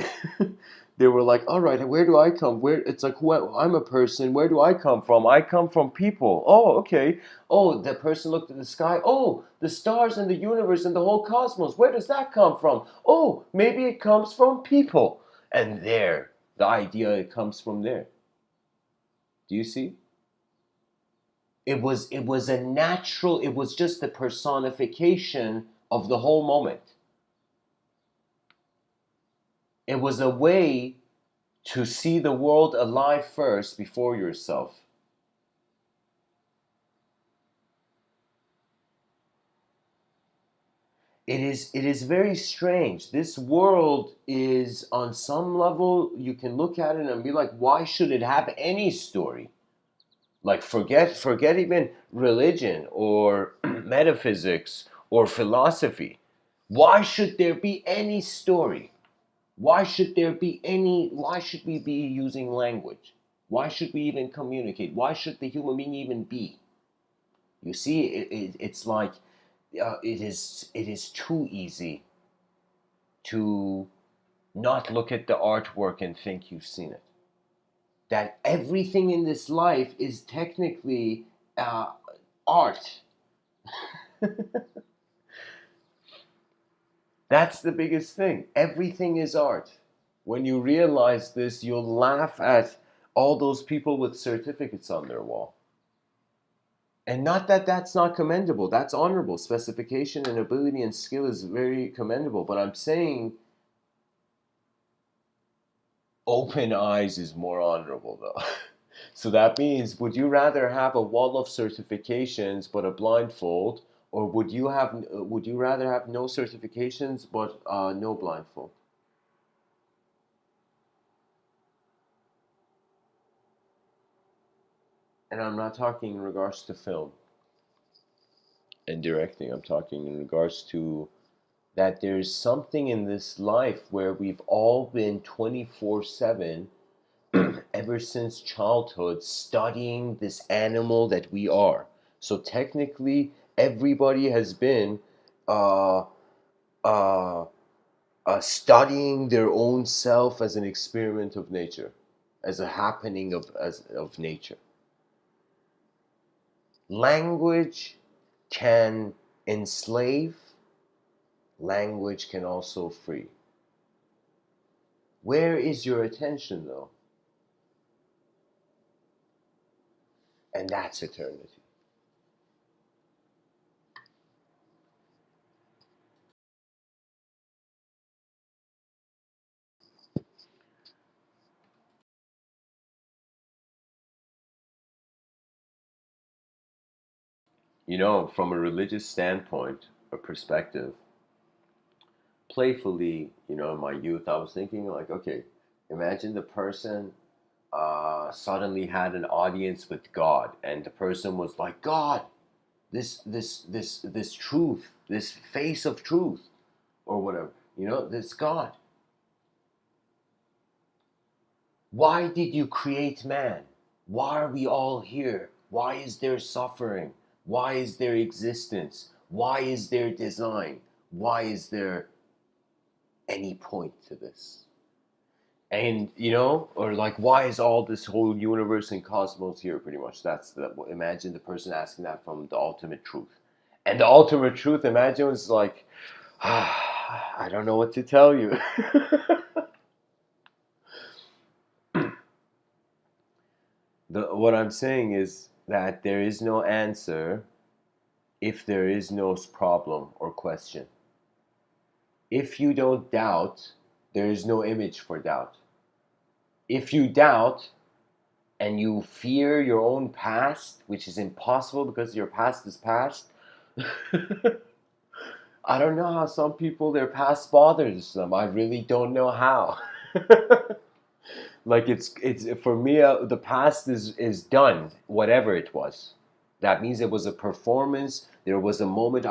They were like, all right, where do I come? Where it's like, well, I'm a person. Where do I come from? I come from people. Oh, okay. Oh, the person looked at the sky. Oh, the stars and the universe and the whole cosmos. Where does that come from? Oh, maybe it comes from people. And there, the idea, it comes from there. Do you see? It was a natural, it was just the personification of the whole moment. It was a way to see the world alive first before yourself. It is very strange. This world is, on some level, you can look at it and be like, why should it have any story? Like, forget even religion or metaphysics or philosophy. Why should there be any story? Why should we be using language? Why should we even communicate? Why should the human being even be? You see, it's like, it is too easy to not look at the artwork and think you've seen it. That everything in this life is technically art. That's the biggest thing. Everything is art. When you realize this, you'll laugh at all those people with certificates on their wall. And not that that's not commendable, that's honorable. Specification and ability and skill is very commendable. But I'm saying open eyes is more honorable, though. So that means, would you rather have a wall of certifications but a blindfold, or would you rather have no certifications but no blindfold? And I'm not talking in regards to film and directing. I'm talking in regards to that there's something in this life where we've all been 24/7 ever since childhood studying this animal that we are. So technically, everybody has been uh, uh, studying their own self as an experiment of nature, as a happening of nature. Language can enslave, language can also free. Where is your attention, though? And that's eternity. From a religious standpoint, a perspective, playfully, in my youth, I was thinking, like, okay, imagine the person suddenly had an audience with God, and the person was like, God, this truth, this face of truth, or whatever, this God. Why did you create man? Why are we all here? Why is there suffering? Why is there existence? Why is there design? Why is there any point to this? And or like, why is all this whole universe and cosmos here? Pretty much, imagine the person asking that from the ultimate truth. And the ultimate truth, imagine, was like, I don't know what to tell you. What I'm saying is that there is no answer if there is no problem or question. If you don't doubt, there is no image for doubt. If you doubt and you fear your own past, which is impossible because your past is past, I don't know how some people, their past bothers them. I really don't know how. Like it's for me, the past is done, whatever it was. That means it was a performance. There was a moment.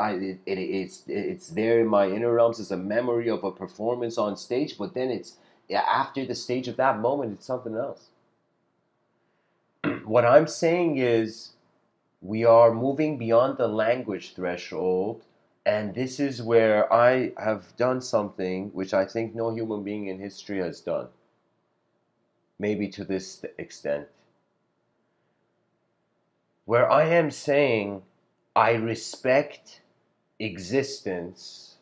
It's there in my inner realms as a memory of a performance on stage. But then it's, yeah, after the stage of that moment, it's something else. What I'm saying is we are moving beyond the language threshold, and this is where I have done something which I think no human being in history has done, maybe to this extent, where I am saying I respect existence,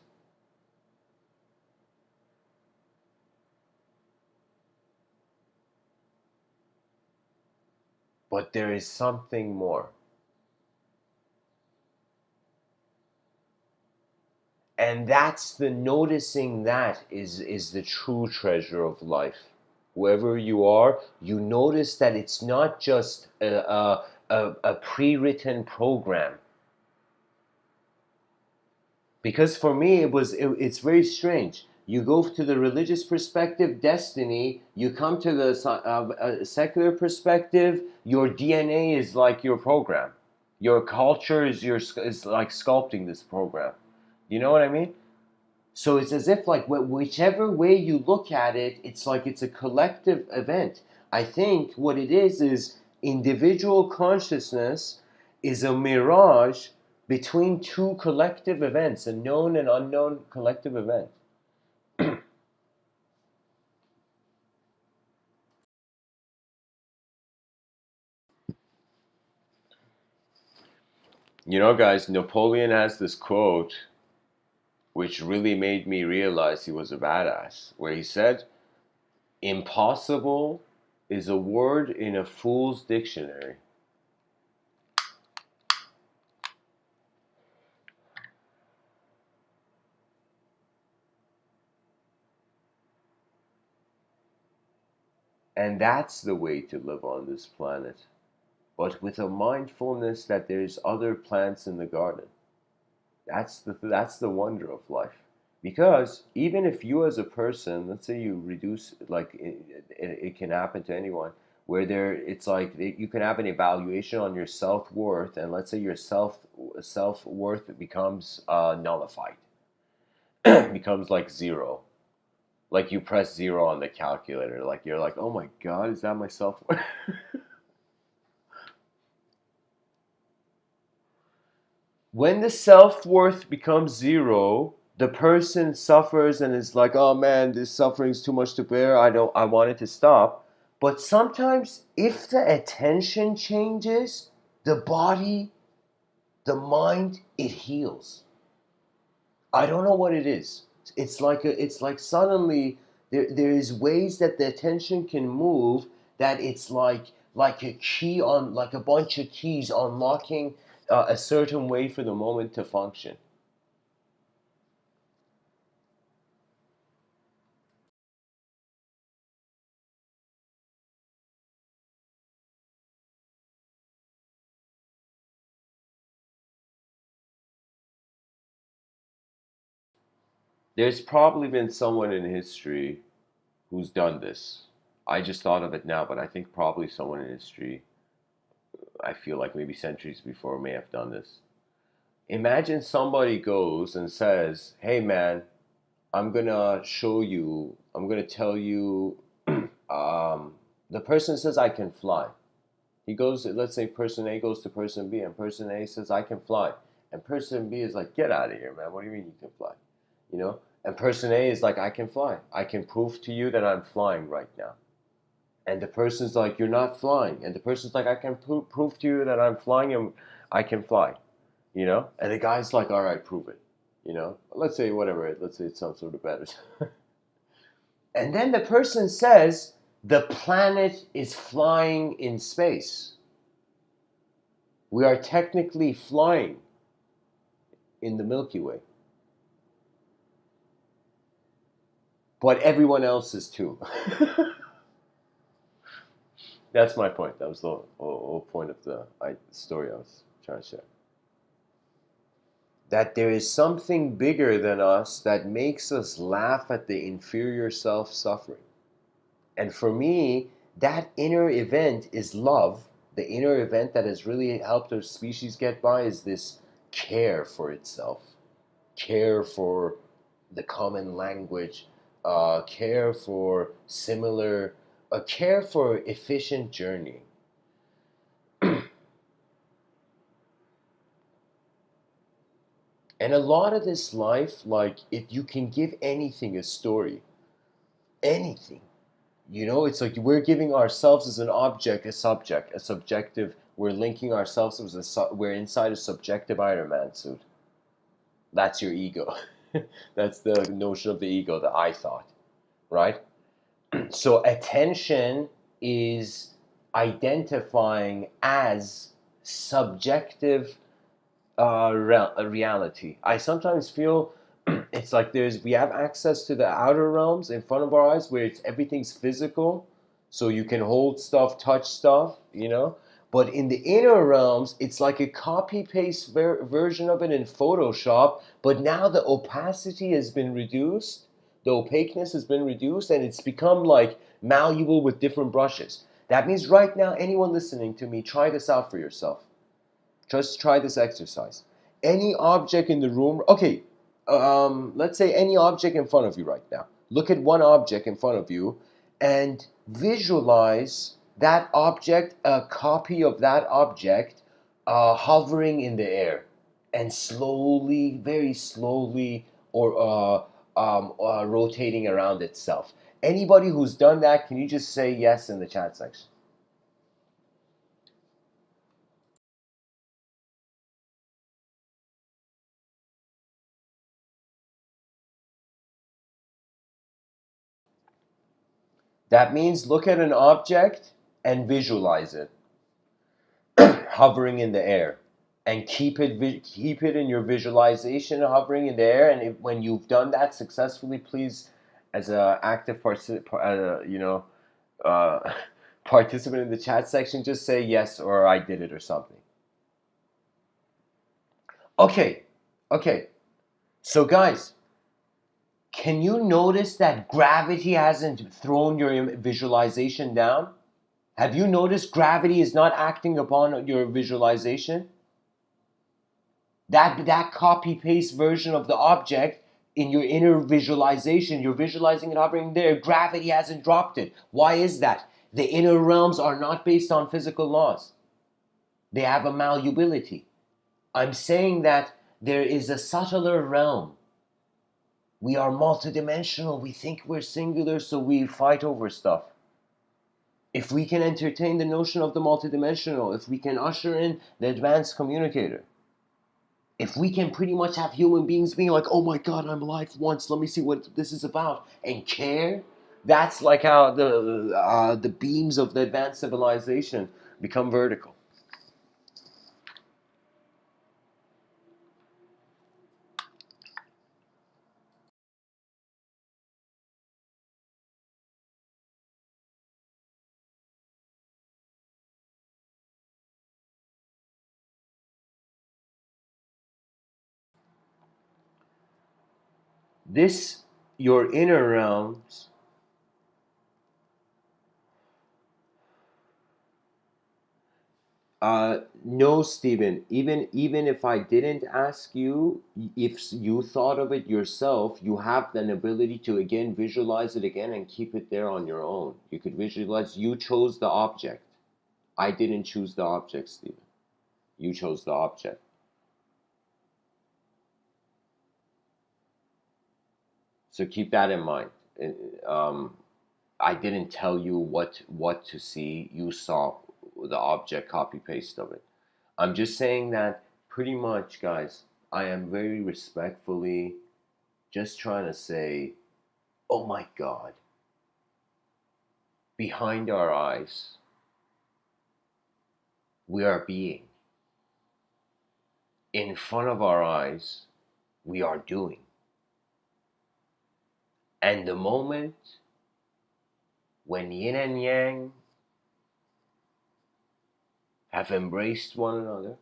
but there is something more. And that's the noticing, that is the true treasure of life. Whoever you are, you notice that it's not just a pre-written program. Because for me, it's very strange. You go to the religious perspective, destiny. You come to the secular perspective, your DNA is like your program. Your culture is like sculpting this program. You know what I mean? So it's as if like whichever way you look at it, it's like it's a collective event. I think what it is individual consciousness is a mirage between two collective events, a known and unknown collective event. You know, guys, Napoleon has this quote which really made me realize he was a badass, where he said, "Impossible is a word in a fool's dictionary." And that's the way to live on this planet, but with a mindfulness that there's other plants in the garden. That's the wonder of life. Because even if you as a person, let's say you reduce, like it can happen to anyone, where it's like you can have an evaluation on your self-worth, and let's say your self-worth becomes nullified, becomes like zero. Like you press zero on the calculator, like you're like, oh my God, is that my self-worth? When the self-worth becomes zero, the person suffers and is like, oh man, this suffering is too much to bear. I want it to stop. But sometimes if the attention changes, the body, the mind, it heals. I don't know what it is. It's like suddenly there is ways that the attention can move, that it's like a key on, like a bunch of keys unlocking a certain way for the moment to function. There's probably been someone in history who's done this. I just thought of it now, but I think probably someone in history, I feel like maybe centuries before, may have done this. Imagine somebody goes and says, hey man, I'm gonna show you, I'm gonna tell you, the person says I can fly. He goes, let's say person A goes to person B, and person A says I can fly. And person B is like, get out of here, man. What do you mean you can fly? You know? And person A is like, I can fly. I can prove to you that I'm flying right now. And the person's like, you're not flying. And the person's like, I can prove to you that I'm flying and I can fly. You know? And the guy's like, all right, prove it. You know? Let's say whatever. Let's say it's some sort of better. And then the person says, The planet is flying in space. We are technically flying in the Milky Way. But everyone else is too. That's my point. That was the whole point of the story I was trying to share. That there is something bigger than us that makes us laugh at the inferior self suffering. And for me, that inner event is love. The inner event that has really helped our species get by is this care for itself, care for the common language, care for similar, care for efficient journey. And a lot of this life, like if you can give anything a story, anything, it's like we're giving ourselves as an object, a subject, a subjective. We're linking ourselves as we're inside a subjective Iron Man suit. That's your ego. That's the notion of the ego, the I thought, right? So attention is identifying as subjective reality. I sometimes feel it's like we have access to the outer realms in front of our eyes where everything's physical, so you can hold stuff, touch stuff. But in the inner realms, it's like a copy paste version of it in Photoshop. But now the opacity has been reduced, the opaqueness has been reduced, and it's become like malleable with different brushes. That means right now, anyone listening to me, try this out for yourself. Just try this exercise. Any object in the room, okay, let's say any object in front of you right now. Look at one object in front of you and visualize that object, a copy of that object, hovering in the air and slowly, very slowly, or rotating around itself. Anybody who's done that, can you just say yes in the chat section? That means look at an object and visualize it hovering in the air, and keep it in your visualization hovering in the air. And when you've done that successfully, please, as an active uh, participant in the chat section, just say yes or I did it or something. Okay. So guys, can you notice that gravity hasn't thrown your visualization down? Have you noticed gravity is not acting upon your visualization? That copy paste version of the object in your inner visualization, you're visualizing it hovering there. Gravity hasn't dropped it. Why is that? The inner realms are not based on physical laws. They have a malleability. I'm saying that there is a subtler realm. We are multidimensional. We think we're singular, so we fight over stuff. If we can entertain the notion of the multidimensional, if we can usher in the advanced communicator, if we can pretty much have human beings being like, oh my God, I'm alive once, let me see what this is about, and care, that's like how the beams of the advanced civilization become vertical. This, your inner realms, no, Stephen. Even if I didn't ask you, if you thought of it yourself, you have an ability to again visualize it again and keep it there on your own. You could visualize. You chose the object. I didn't choose the object, Stephen. You chose the object. So keep that in mind. Um, I didn't tell you what to see. You saw the object copy paste of it. I'm just saying that pretty much, guys. I am very respectfully just trying to say, oh my God, Behind our eyes, we are being. In front of our eyes, we are doing. And the moment when yin and yang have embraced one another,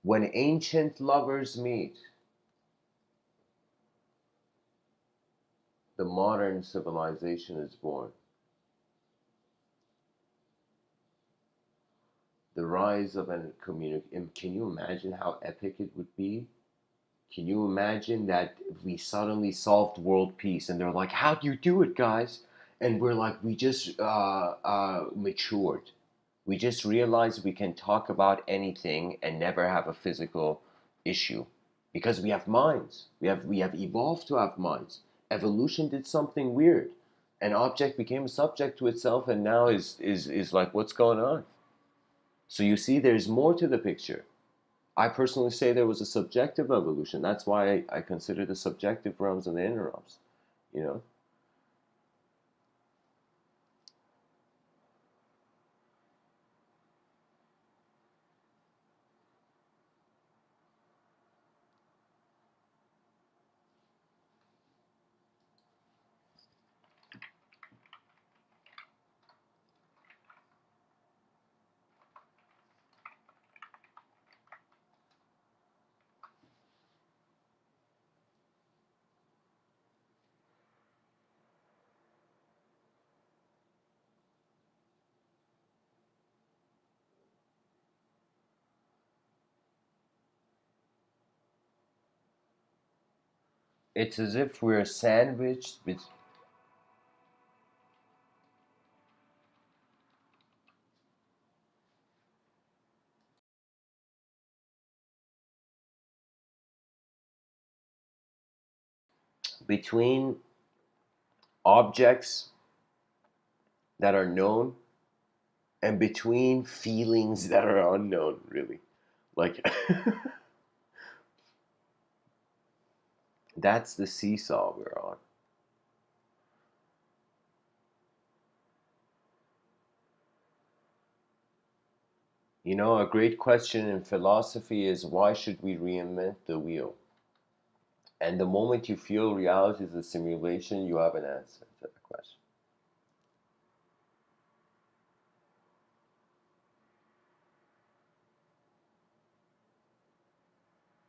when ancient lovers meet, the modern civilization is born. The rise of a community. Can you imagine how epic it would be? Can you imagine that if we suddenly solved world peace and they're like, how do you do it, guys? And we're like, we just matured. We just realized we can talk about anything and never have a physical issue because we have minds. We have evolved to have minds. Evolution did something weird. An object became a subject to itself and now is like, what's going on? So you see, there's more to the picture. I personally say there was a subjective evolution. That's why I consider the subjective realms and the inner realms. You know, it's as if we're sandwiched between objects that are known and between feelings that are unknown. Really, like that's the seesaw we're on. You know, a great question in philosophy is why should we reinvent the wheel? And the moment you feel reality is a simulation, you have an answer to that question.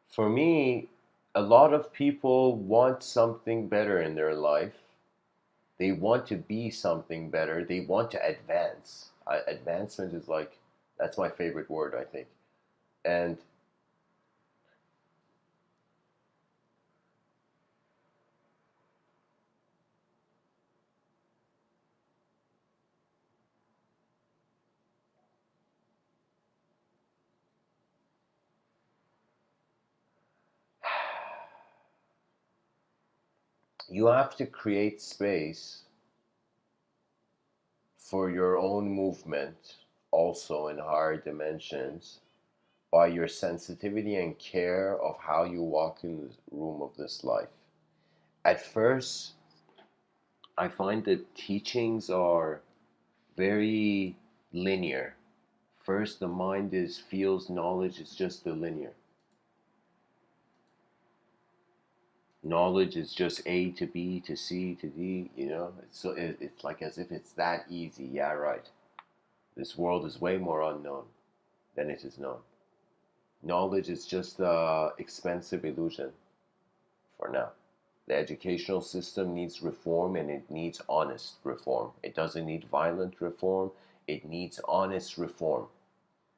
For me, a lot of people want something better in their life. They want to be something better. They want to advance. Advancement is like, that's my favorite word, I think. And you have to create space for your own movement, also in higher dimensions, by your sensitivity and care of how you walk in the room of this life. At first, I find that teachings are very linear. First, the mind is feels knowledge is just the linear. Knowledge is just A to B to C to D. You know, it's like as if it's that easy. Yeah, right. This world is way more unknown than it is known. Knowledge is just a expensive illusion for now. The educational system needs reform and it needs honest reform. It doesn't need violent reform, it needs honest reform.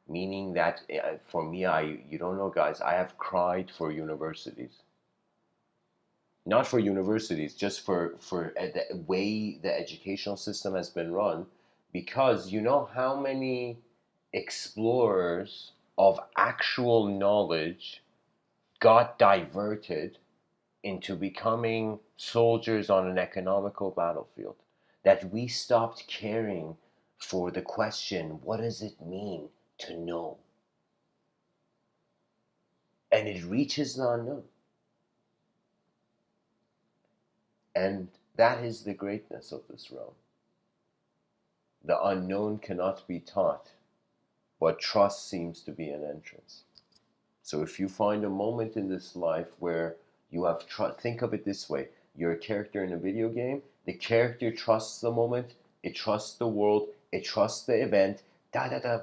Meaning that for me, you don't know, guys, I have cried for universities. Not for universities, just for the way the educational system has been run, because you know how many explorers of actual knowledge got diverted into becoming soldiers on an economical battlefield. That we stopped caring for the question, what does it mean to know? And it reaches the unknown. And That is the greatness of this realm. The unknown cannot be taught, but trust seems to be an entrance. So if you find a moment in this life where you have think of it this way: you're a character in a video game. The character trusts the moment, it trusts the world, it trusts the event.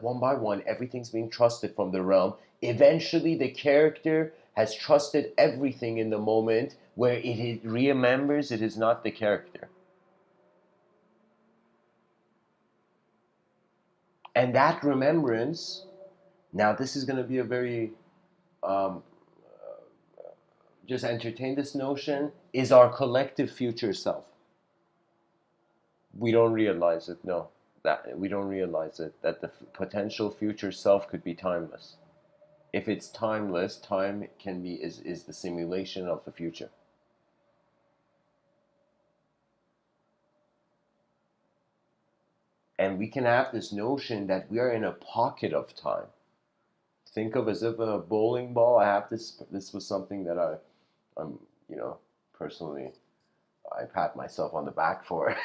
One by one, everything's being trusted from the realm. Eventually, the character has trusted everything in the moment where it remembers it is not the character. And that remembrance, now this is going to be a very um, just entertain this notion, is our collective future self. We don't realize it, no. That we don't realize it, that the potential future self could be timeless. If it's timeless, time can be is the simulation of the future. And we can have this notion that we are in a pocket of time. Think of as if a bowling ball. I have this was something that I'm, personally, I pat myself on the back for.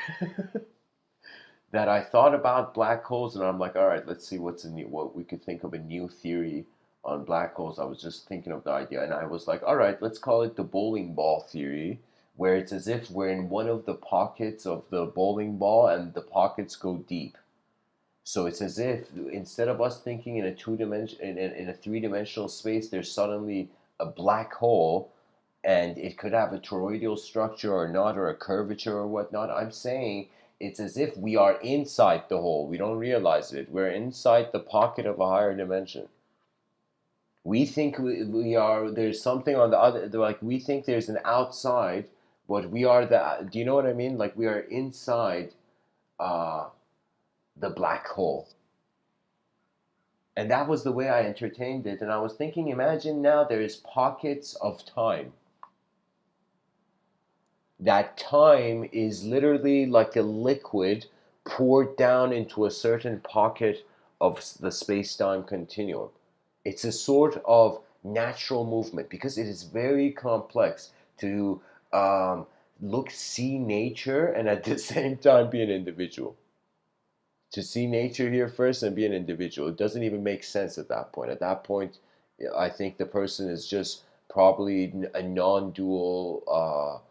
That I thought about black holes, and I'm like, all right, let's see what we could think of a new theory on black holes. I was just thinking of the idea, and I was like, all right, let's call it the bowling ball theory, where it's as if we're in one of the pockets of the bowling ball, and the pockets go deep. So it's as if instead of us thinking in a in a three-dimensional space, there's suddenly a black hole, and it could have a toroidal structure or not, or a curvature or whatnot. I'm saying it's as if we are inside the hole. We don't realize it. We're inside the pocket of a higher dimension. We think we are, there's something on the other, like we think there's an outside, but we are do you know what I mean? Like we are inside the black hole. And that was the way I entertained it. And I was thinking, imagine now there's pockets of time. That time is literally like a liquid poured down into a certain pocket of the space-time continuum. It's a sort of natural movement because it is very complex to see nature and at the same time be an individual. To see nature here first and be an individual. It doesn't even make sense at that point. At that point, I think the person is just probably a non-dual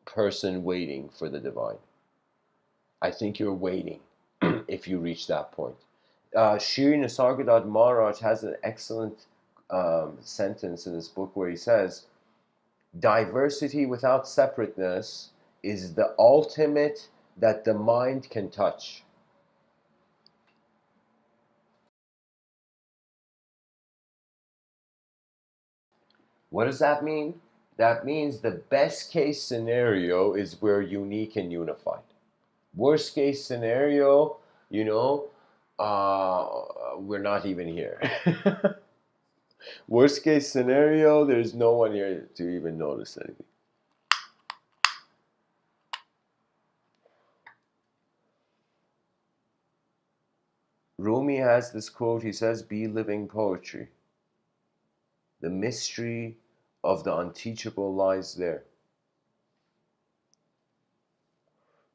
person waiting for the divine. I think you're waiting if you reach that point. Shri Nisargadatta Maharaj has an excellent sentence in his book where he says, diversity without separateness is the ultimate that the mind can touch. What does that mean? That means the best case scenario is we're unique and unified. Worst case scenario, we're not even here. Worst case scenario, there's no one here to even notice anything. Rumi has this quote, he says, be living poetry. The mystery of the unteachable lies there.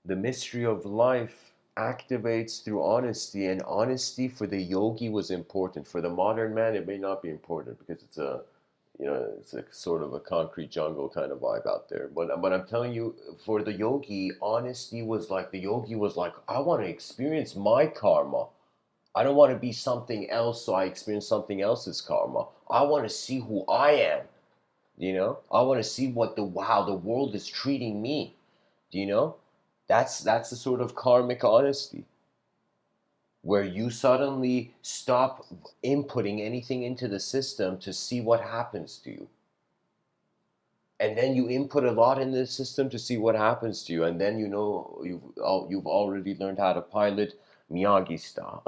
The mystery of life activates through honesty, and honesty for the yogi was important. For the modern man, it may not be important because it's a sort of a concrete jungle kind of vibe out there. But I'm telling you, for the yogi, honesty was like, the yogi was like, I want to experience my karma. I don't want to be something else so I experience something else's karma. I want to see who I am. I want to see how the world is treating me. That's the sort of karmic honesty where you suddenly stop inputting anything into the system to see what happens to you. And then you input a lot in the system to see what happens to you, and then you've already learned how to pilot Miyagi style.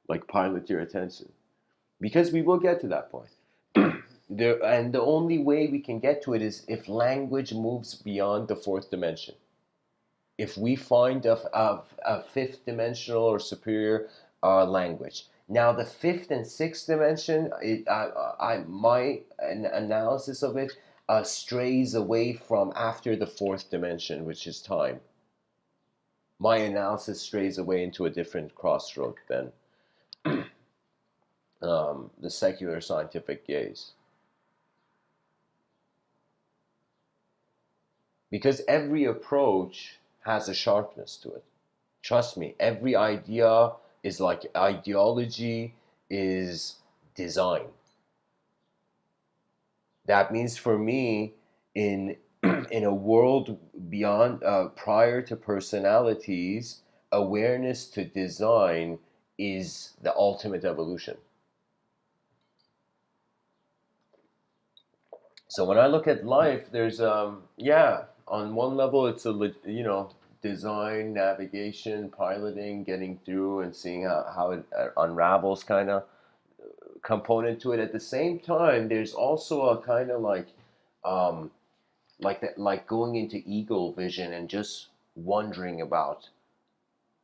Like pilot your attention. Because we will get to that point. And the only way we can get to it is if language moves beyond the fourth dimension. If we find a fifth dimensional or superior language. Now, the fifth and sixth dimension, my analysis of it, strays away from after the fourth dimension, which is time. My analysis strays away into a different crossroad than the secular scientific gaze. Because every approach has a sharpness to it. Trust me, every idea is like ideology is design. That means for me, in in a world beyond prior to personalities, awareness to design is the ultimate evolution. So when I look at life, there's yeah, on one level it's design, navigation, piloting, getting through and seeing how it unravels kind of component to it. At the same time, there's also a kind of um, like going into eagle vision and just wondering about.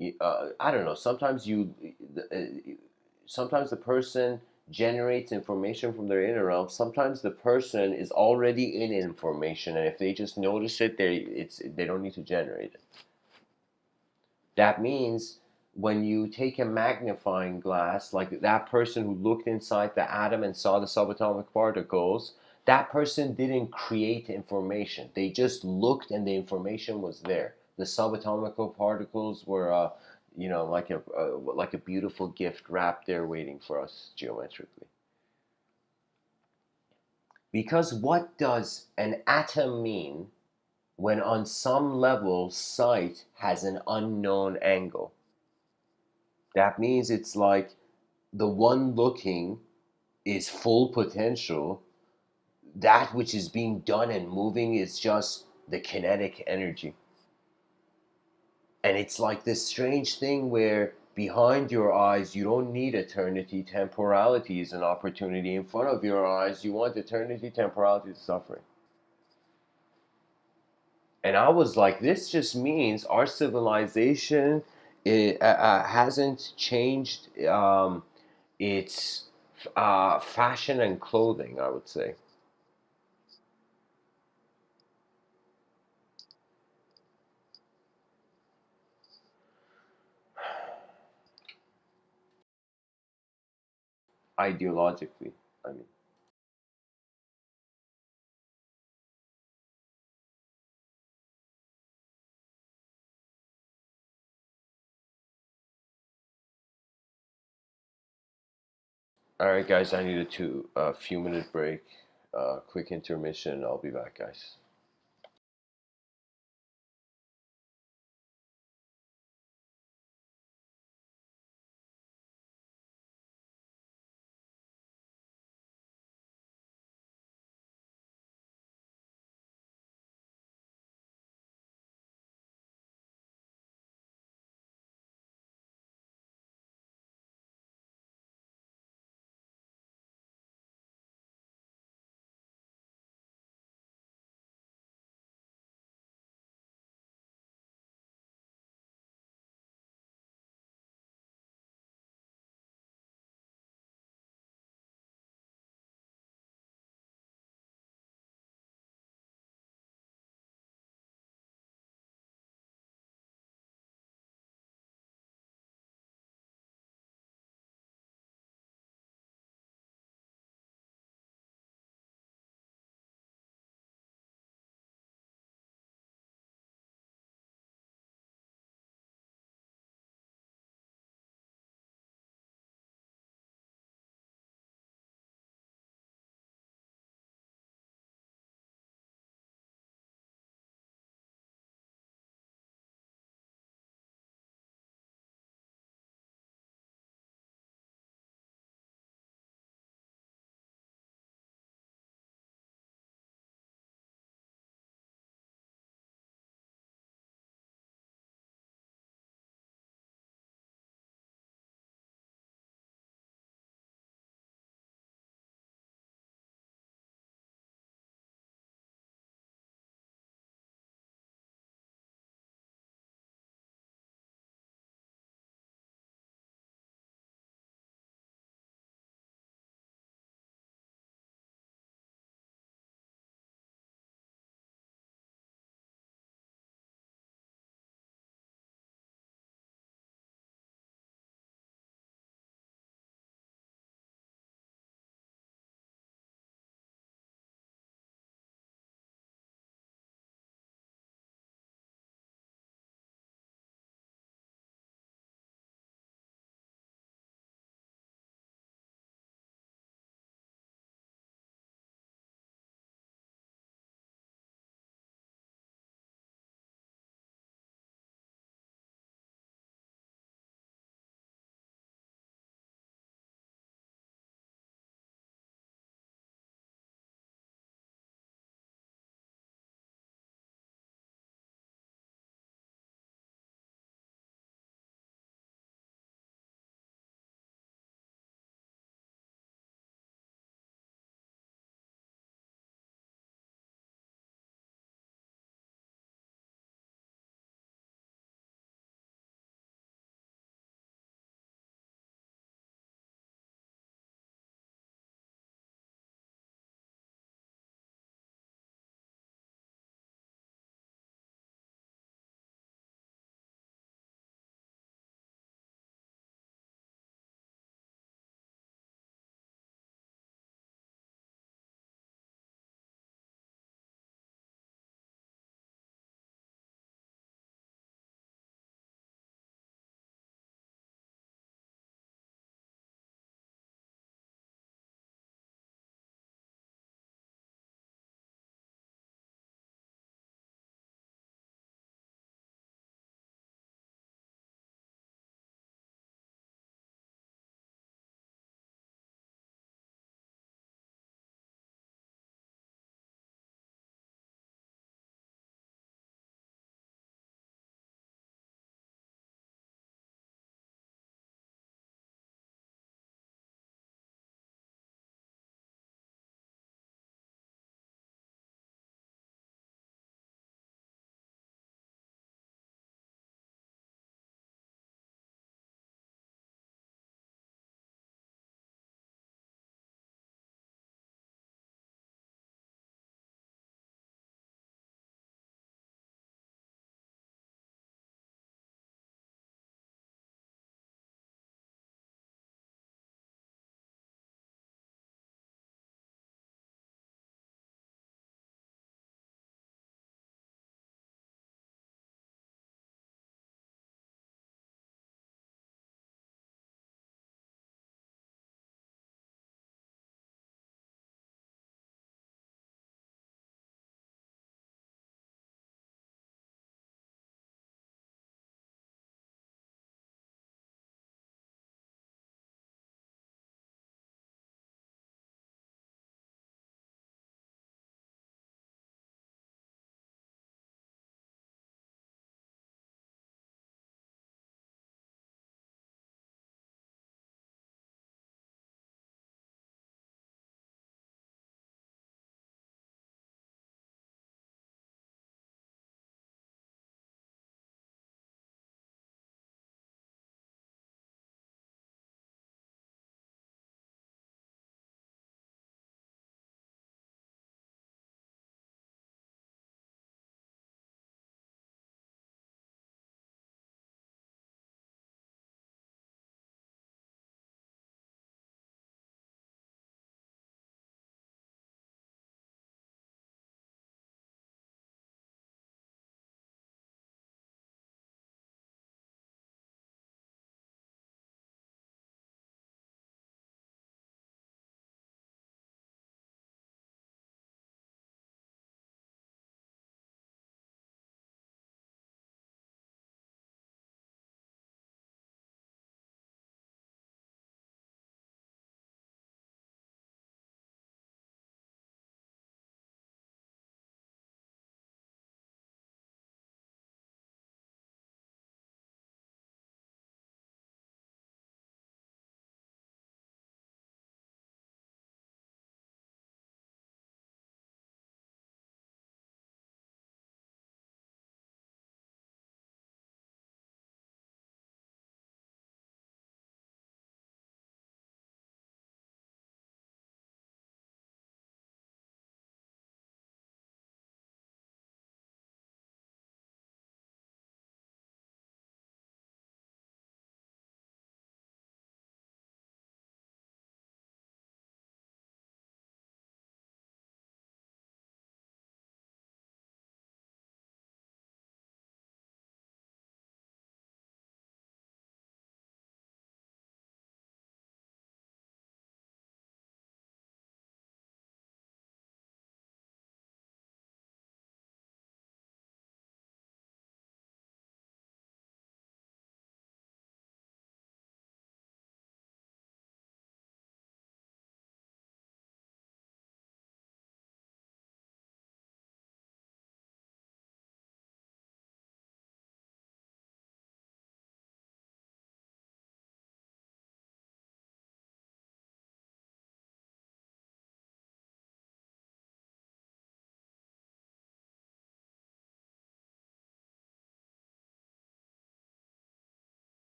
I don't know. Sometimes the person generates information from their inner realm. Sometimes the person is already in information, and if they just notice it, they don't need to generate it. That means when you take a magnifying glass, like that person who looked inside the atom and saw the subatomic particles, that person didn't create information. They just looked and the information was there. The subatomic particles were, like a beautiful gift wrapped there waiting for us geometrically. Because what does an atom mean when on some level sight has an unknown angle? That means it's like the one looking is full potential. That which is being done and moving is just the kinetic energy. And it's like this strange thing where behind your eyes, you don't need eternity. Temporality is an opportunity. In front of your eyes, you want eternity. Temporality is suffering. And I was like, this just means our civilization hasn't changed its fashion and clothing, I would say. Ideologically, I mean. All right, guys, I need a few minute break, quick intermission. I'll be back, guys.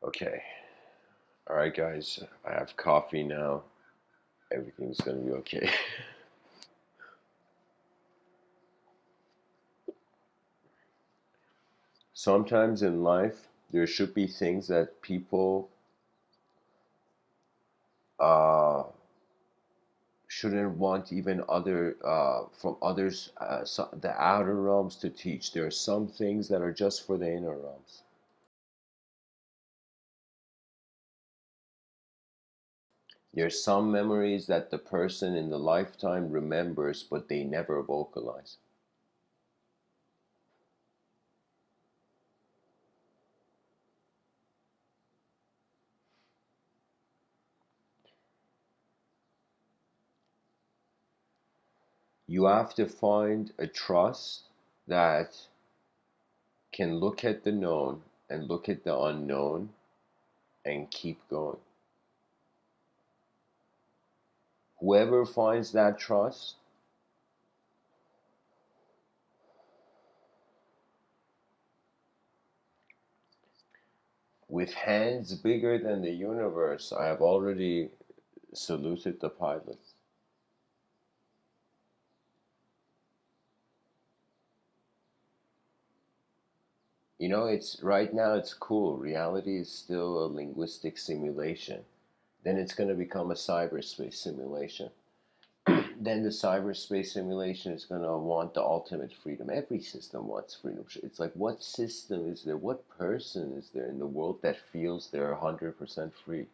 Okay. All right, guys. I have coffee now. Everything's gonna be okay. Sometimes in life, there should be things that people uh, shouldn't want even other from others, the outer realms to teach. There are some things that are just for the inner realms. There's some memories that the person in the lifetime remembers, but they never vocalize. You have to find a trust that can look at the known and look at the unknown and keep going. Whoever finds that trust with hands bigger than the universe, I have already saluted the pilots. You know, it's right now it's cool. Reality is still a linguistic simulation. Then it's going to become a cyberspace simulation. Then the cyberspace simulation is going to want the ultimate freedom. Every system wants freedom. It's like, what system is there? What person is there in the world that feels they're 100% free?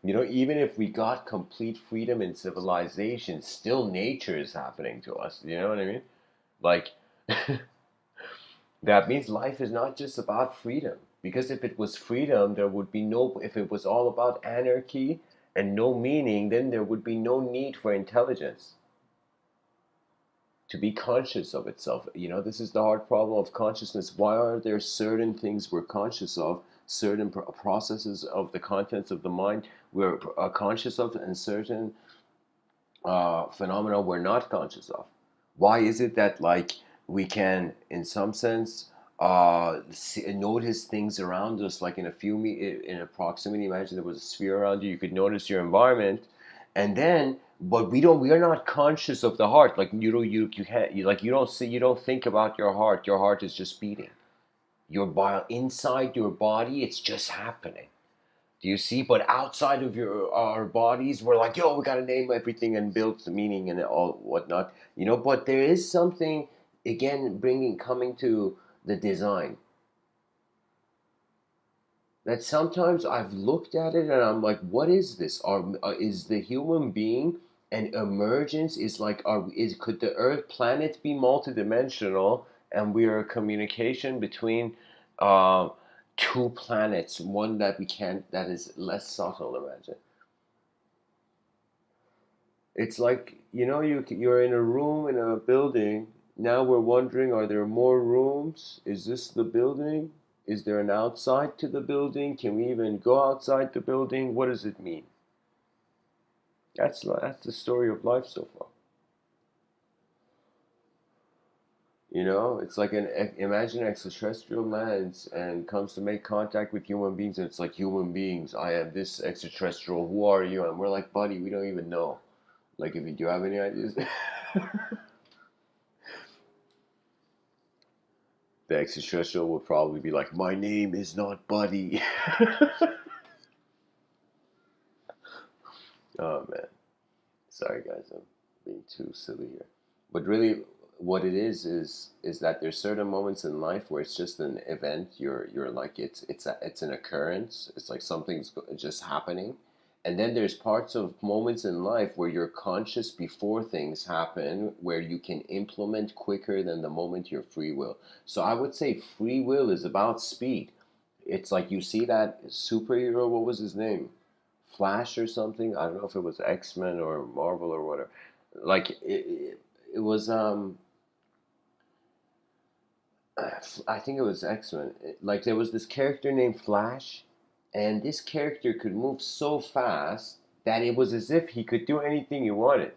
You know, even if we got complete freedom in civilization, still nature is happening to us. You know what I mean? Like, that means life is not just about freedom. Because if it was freedom, there would be no, if it was all about anarchy and no meaning, then there would be no need for intelligence to be conscious of itself. You know, this is the hard problem of consciousness. Why are there certain things we're conscious of, certain processes of the contents of the mind we're conscious of, and certain phenomena we're not conscious of? Why is it that, like, we can, in some sense, notice things around us, like in a in a proximity? Imagine there was a sphere around you. You could notice your environment, and then, but we don't. We are not conscious of the heart. Like, you can't. You don't see. You don't think about your heart. Your heart is just beating. Your bio inside your body, it's just happening. Do you see? But outside of our bodies, we're like, yo, we gotta name everything and build the meaning and all whatnot. You know, but there is something, again, coming to the design, that sometimes I've looked at it and I'm like, what is this? Is the human being an emergence? Is like, could the Earth planet be multidimensional and we are a communication between uh, two planets, one that we can't, that is less subtle? Imagine. It's like, you know, you're in a room in a building. Now we're wondering, are there more rooms? Is this the building? Is there an outside to the building? Can we even go outside the building? What does it mean? That's the story of life so far. You know, it's like imagine extraterrestrial lands and comes to make contact with human beings, and it's like, human beings, I am this extraterrestrial. Who are you? And we're like, buddy, we don't even know. Like, if you do have any ideas. The extraterrestrial would probably be like, my name is not Buddy. Oh man, sorry guys, I'm being too silly here. But really, what it is that there's certain moments in life where it's just an event. You're like, it's an occurrence. It's like something's just happening. And then there's parts of moments in life where you're conscious before things happen, where you can implement quicker than the moment you're free will. So I would say free will is about speed. It's like, you see that superhero, what was his name? Flash or something? I don't know if it was X-Men or Marvel or whatever. Like, it was I think it was X-Men. Like, there was this character named Flash, and this character could move so fast that it was as if he could do anything he wanted.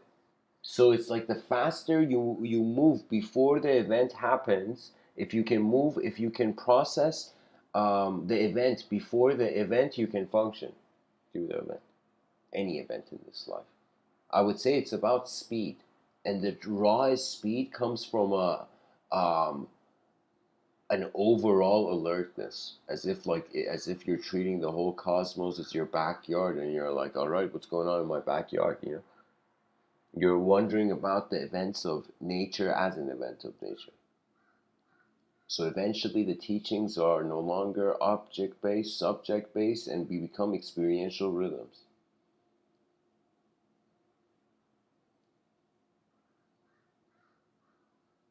So it's like, the faster you move before the event happens, if you can move, if you can process the event, before the event, you can function through the event, any event in this life. I would say it's about speed, and the rise speed comes from um, an overall alertness, as if you're treating the whole cosmos as your backyard, and you're like, all right, what's going on in my backyard? You know, you're wondering about the events of nature as an event of nature. So eventually, the teachings are no longer object based, subject based, and we become experiential rhythms.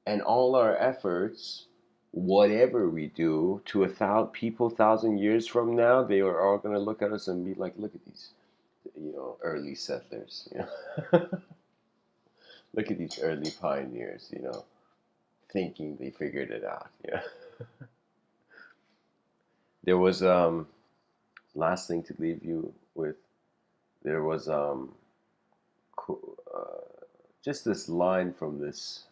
And all our efforts, whatever we do, to people 1,000 years from now, they are all going to look at us and be like, look at these, early settlers, look at these early pioneers, thinking they figured it out. Yeah. There was last thing to leave you with. There was just this line from this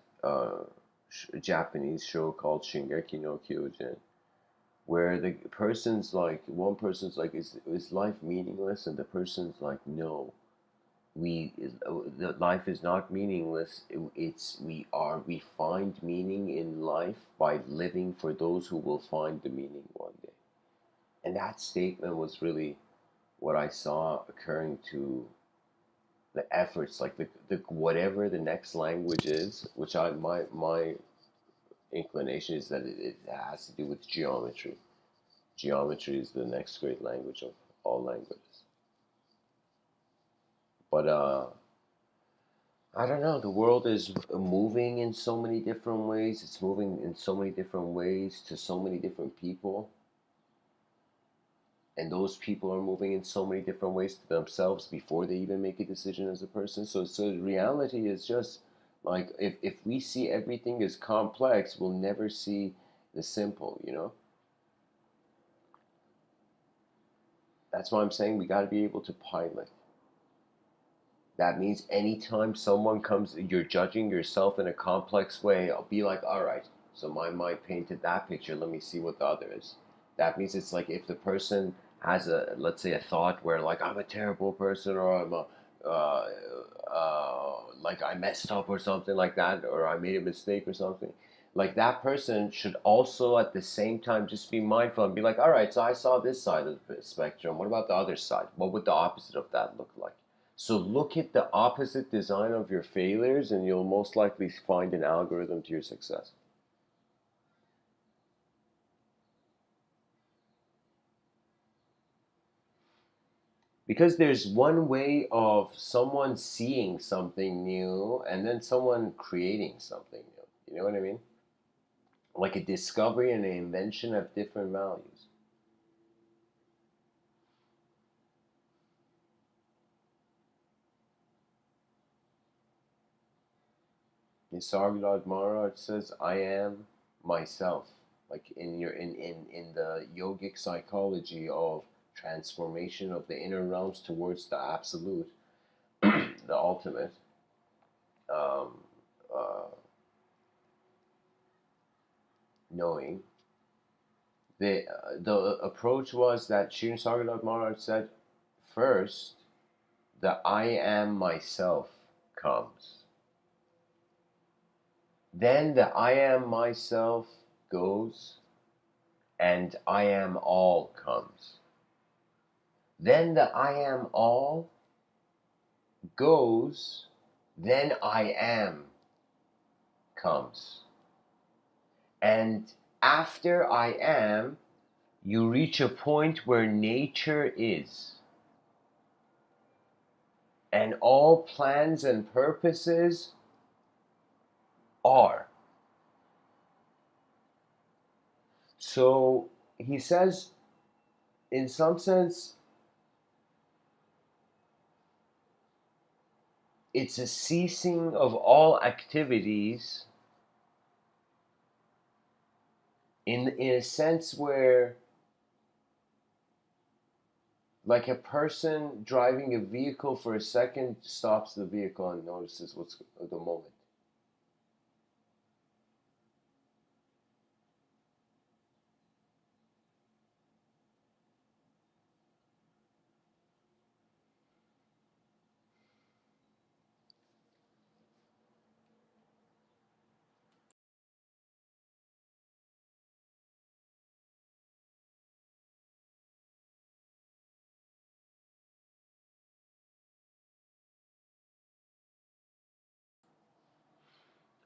Japanese show called Shingeki no Kyojin, where the person's like, one person's like, is life meaningless? And the person's like, no, the life is not meaningless. We find meaning in life by living for those who will find the meaning one day. And that statement was really what I saw occurring to the efforts, like the whatever the next language is, which my inclination is that it has to do with geometry. Geometry is the next great language of all languages. But I don't know. The world is moving in so many different ways. It's moving in so many different ways to so many different people. And those people are moving in so many different ways to themselves before they even make a decision as a person. So reality is just like, if we see everything as complex, we'll never see the simple, That's why I'm saying we got to be able to pilot. That means anytime someone comes, you're judging yourself in a complex way, I'll be like, all right, so my mind painted that picture, let me see what the other is. That means it's like, if the person has let's say, a thought where, like, I'm a terrible person, or like, I messed up or something like that, or I made a mistake or something, like, that person should also at the same time just be mindful and be like, all right, so I saw this side of the spectrum, what about the other side? What would the opposite of that look like? So look at the opposite design of your failures, and you'll most likely find an algorithm to your success. Because there's one way of someone seeing something new and then someone creating something new. You know what I mean? Like, a discovery and an invention have different values. Nisargadatta Maharaj says, I am myself. Like, in the yogic psychology of transformation of the inner realms towards the absolute, the ultimate, um, uh, knowing, the approach was that Sri Sargadatta Maharaj said, first, the I am myself comes. Then the I am myself goes, and I am all comes. Then the I am all goes, then I am comes. And after I am, you reach a point where nature is. And all plans and purposes are. So he says, in some sense, it's a ceasing of all activities, in a sense where, like, a person driving a vehicle for a second stops the vehicle and notices what's the moment.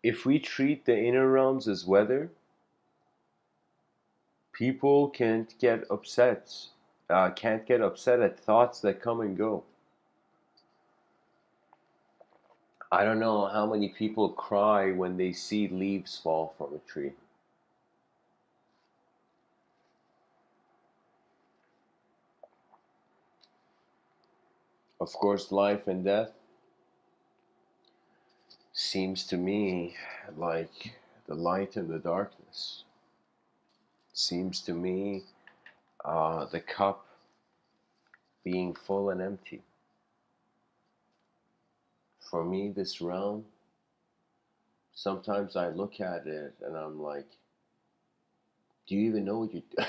If we treat the inner realms as weather, people can't get upset at thoughts that come and go. I don't know how many people cry when they see leaves fall from a tree. Of course, life and death seems to me like the light and the darkness. Seems to me the cup being full and empty. For me, this realm, sometimes I look at it and I'm like, do you even know what you're doing?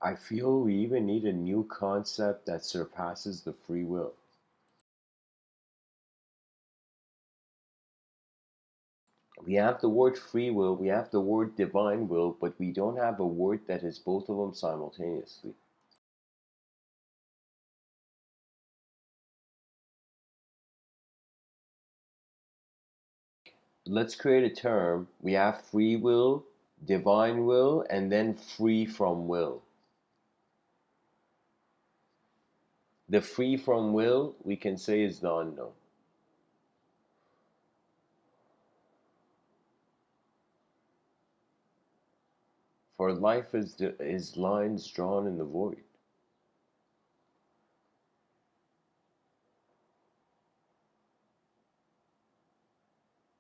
I feel we even need a new concept that surpasses the free will. We have the word free will, we have the word divine will, but we don't have a word that is both of them simultaneously. Let's create a term. We have free will, divine will, and then free from will. The free from will we can say is the unknown. For life is lines drawn in the void.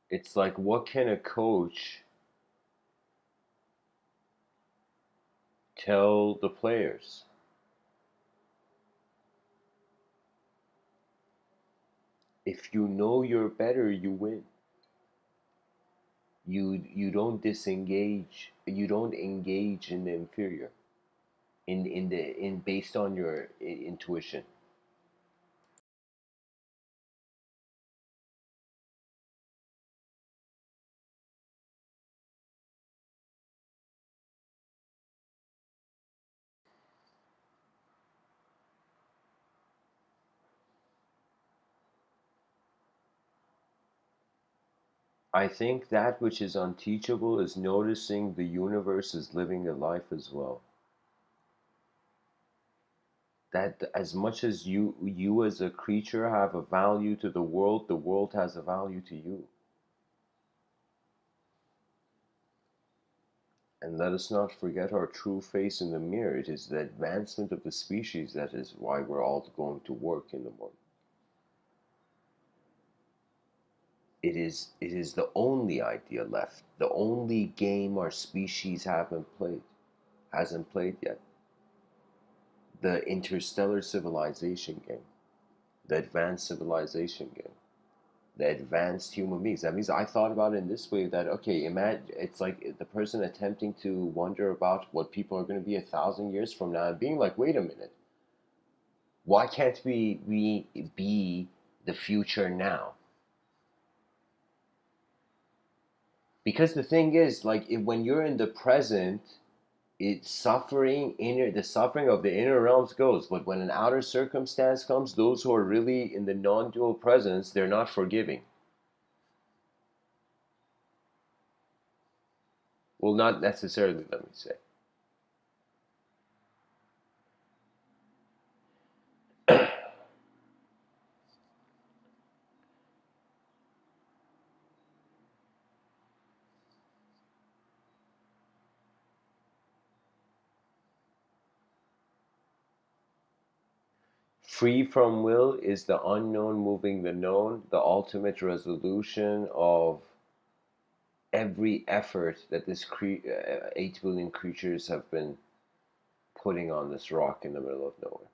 It's like, what can a coach tell the players? If you know you're better, you win. You don't disengage. You don't engage in the inferior. In based on your intuition. I think that which is unteachable is noticing the universe is living a life as well. That as much as you as a creature have a value to the world has a value to you. And let us not forget our true face in the mirror. It is the advancement of the species that is why we're all going to work in the morning. It is the only idea left, the only game our species hasn't played yet. The interstellar civilization game, the advanced civilization game, the advanced human beings. That means I thought about it in this way that okay, imagine it's like the person attempting to wonder about what people are going to be 1,000 years from now and being like, wait a minute, why can't we be the future now? Because the thing is, like, when you're in the present, the suffering of the inner realms goes, but when an outer circumstance comes, those who are really in the non-dual presence, they're not forgiving. Well, not necessarily, let me say. Free from will is the unknown moving the known, the ultimate resolution of every effort that 8 billion creatures have been putting on this rock in the middle of nowhere.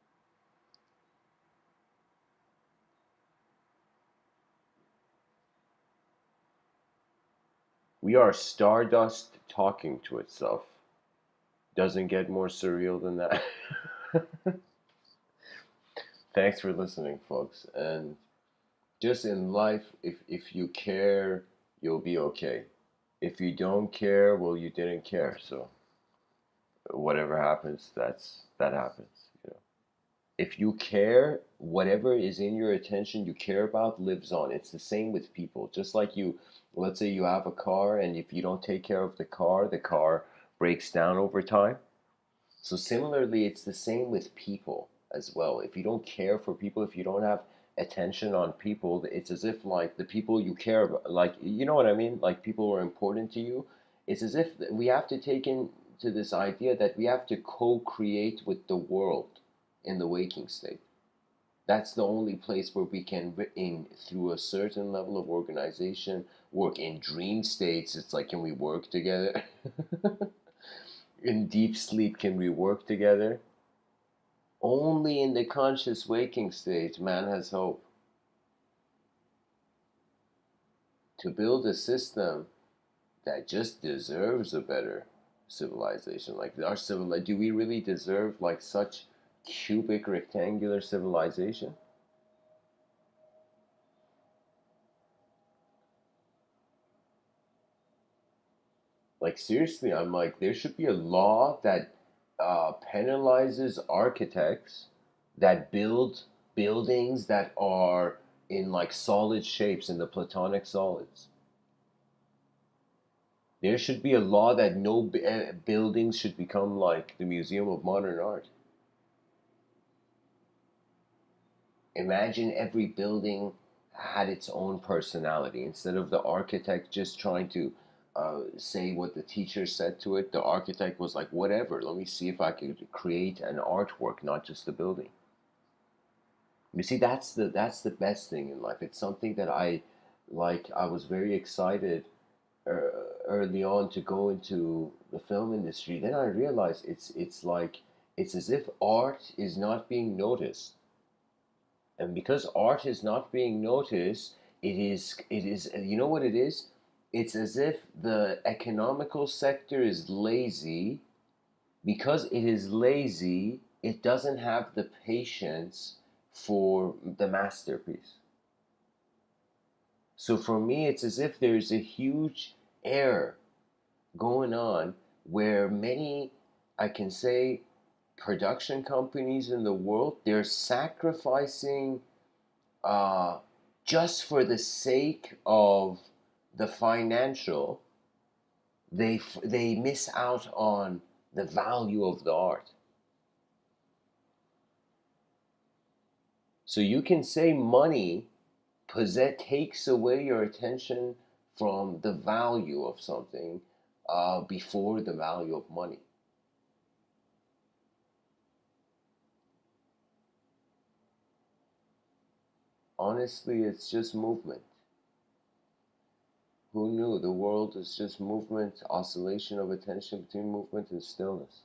We are stardust talking to itself. Doesn't get more surreal than that. Thanks for listening, folks. And just in life, if you care, you'll be okay. If you don't care, well, you didn't care. So whatever happens, that happens. You know, if you care, whatever is in your attention you care about lives on. It's the same with people. Just like you, let's say you have a car, and if you don't take care of the car breaks down over time. So similarly, it's the same with people as well. If you don't care for people, if you don't have attention on people, it's as if like the people you care about, like you know what I mean, like people are important to you. It's as if we have to take into this idea that we have to co-create with the world in the waking state. That's the only place where we can, in through a certain level of organization, work. In dream states, it's like, can we work together? In deep sleep, can we work together? Only in the conscious waking state, man has hope to build a system that just deserves a better civilization. Like our civil, do we really deserve like such cubic rectangular civilization? Like seriously, I'm like, there should be a law that penalizes architects that build buildings that are in like solid shapes, in the platonic solids. There should be a law that no buildings should become like the Museum of Modern Art. Imagine every building had its own personality. Instead of the architect just trying to say what the teacher said to it, the architect was like, whatever, let me see if I could create an artwork, not just a building. You see, that's the best thing in life. It's something that I like. I was very excited early on to go into the film industry. Then I realized it's like it's as if art is not being noticed. And because art is not being noticed, it is you know what it is? It's as if the economical sector is lazy. Because it is lazy, it doesn't have the patience for the masterpiece. So for me, it's as if there's a huge error going on where many, I can say, production companies in the world, they're sacrificing uh, just for the sake of the financial. They miss out on the value of the art. So you can say money takes away your attention from the value of something before the value of money. Honestly, it's just movement. Who knew? The world is just movement, oscillation of attention between movement and stillness.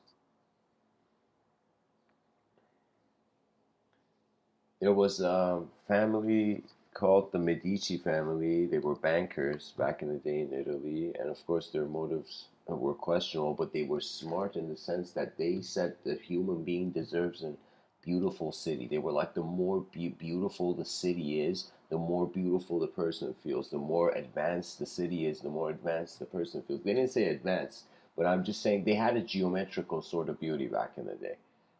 There was a family called the Medici family. They were bankers back in the day in Italy, and of course their motives were questionable, but they were smart in the sense that they said the human being deserves a beautiful city. They were like, the more beautiful the city is, the more beautiful the person feels. The more advanced the city is, the more advanced the person feels. They didn't say advanced, but I'm just saying they had a geometrical sort of beauty back in the day.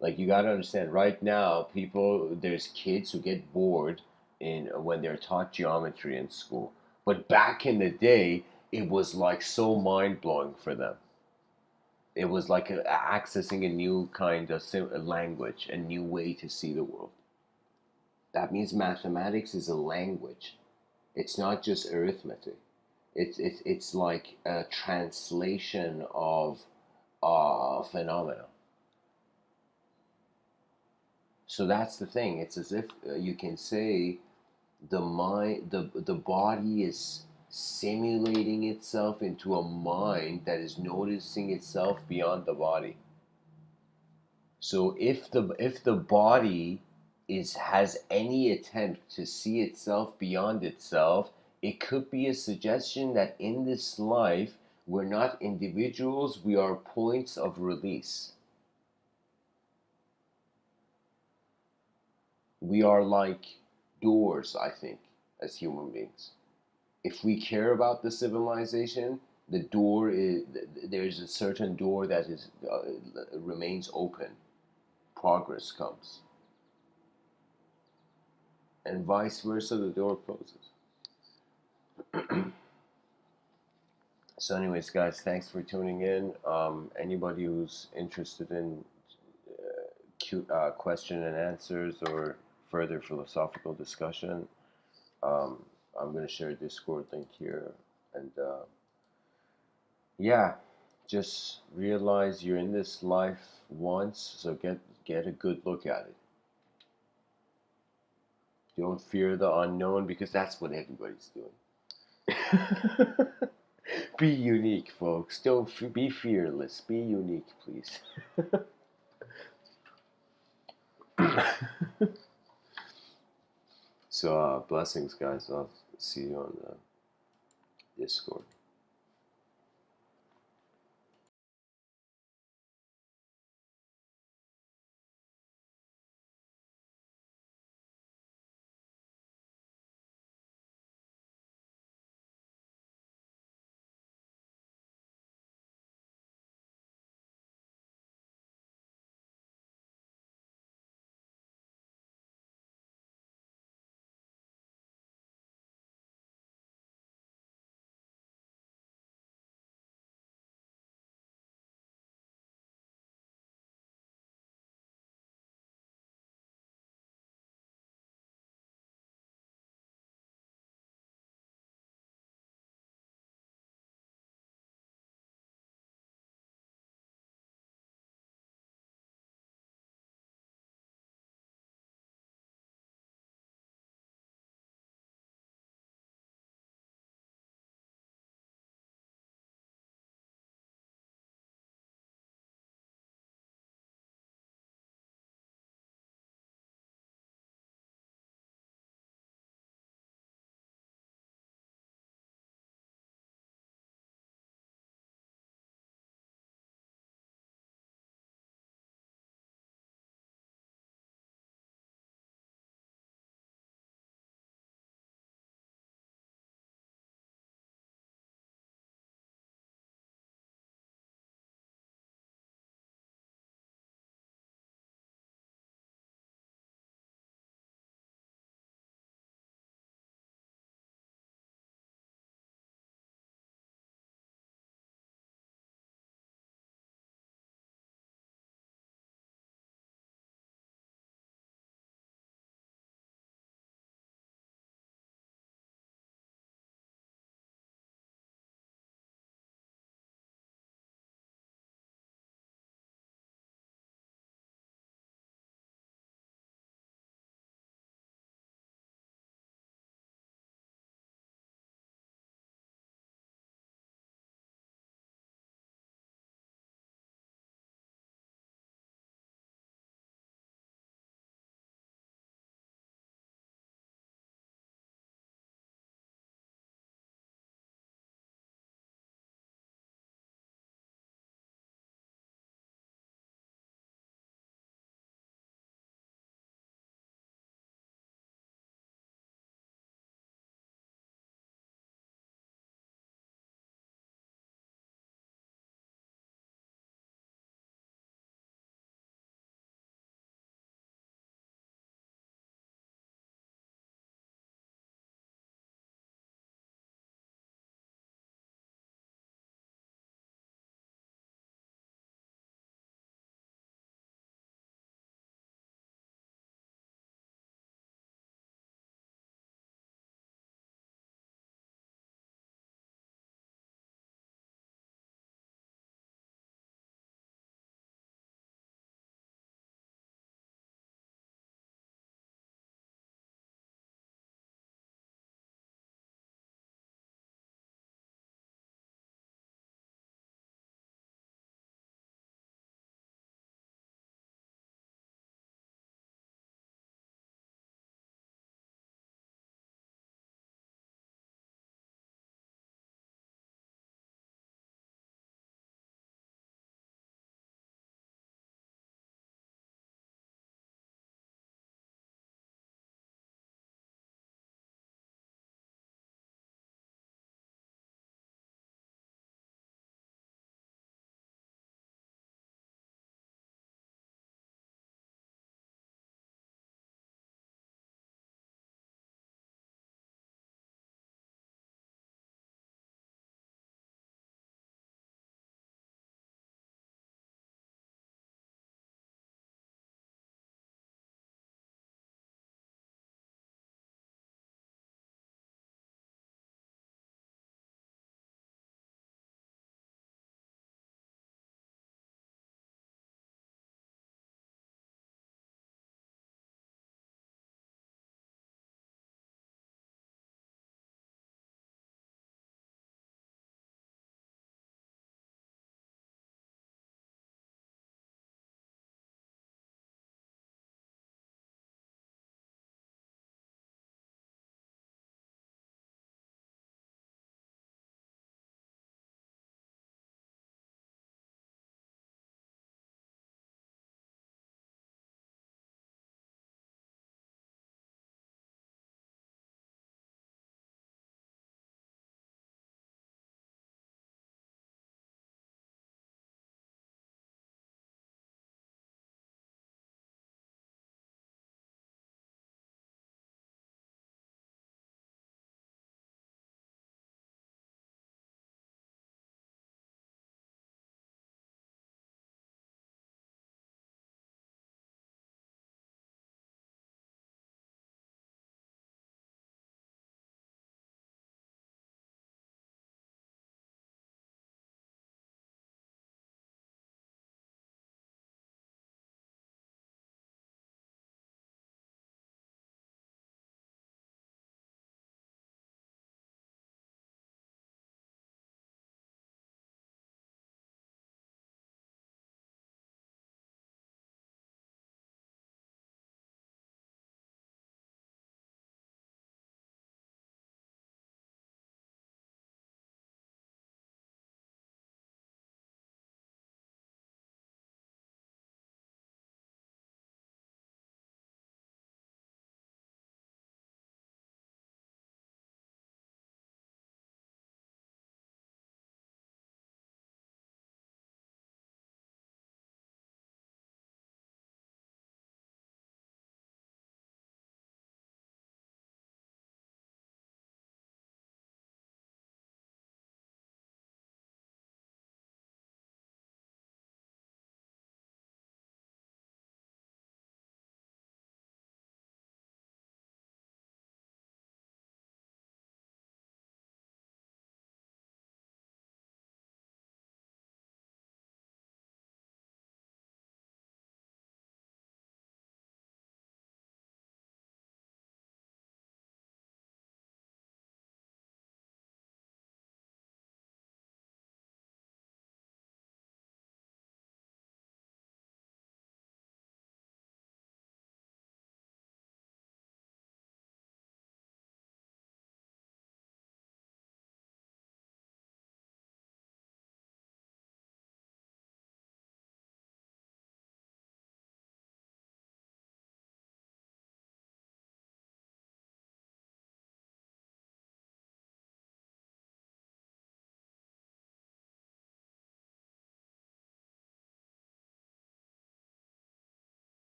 Like you got to understand, right now, there's kids who get bored in when they're taught geometry in school. But back in the day, it was like so mind blowing for them. It was like accessing a new kind of language, a new way to see the world. That means mathematics is a language. It's not just arithmetic. It's like a translation of phenomena. So that's the thing. It's as if you can say the body is simulating itself into a mind that is noticing itself beyond the body. So if the body is has any attempt to see itself beyond itself, It could be a suggestion that in this life, we're not individuals, we are points of release. We are like doors, I think, as human beings. If we care about the civilization, the door is, there's a certain door that is remains open. Progress comes. And vice versa, the door closes. So anyways, guys, thanks for tuning in. Anybody who's interested in question and answers or further philosophical discussion, I'm going to share a Discord link here. And yeah, just realize you're in this life once, so get a good look at it. Don't fear the unknown, because that's what everybody's doing. Be unique, folks. Don't be fearless. Be unique, please. So blessings, guys. I'll see you on Discord.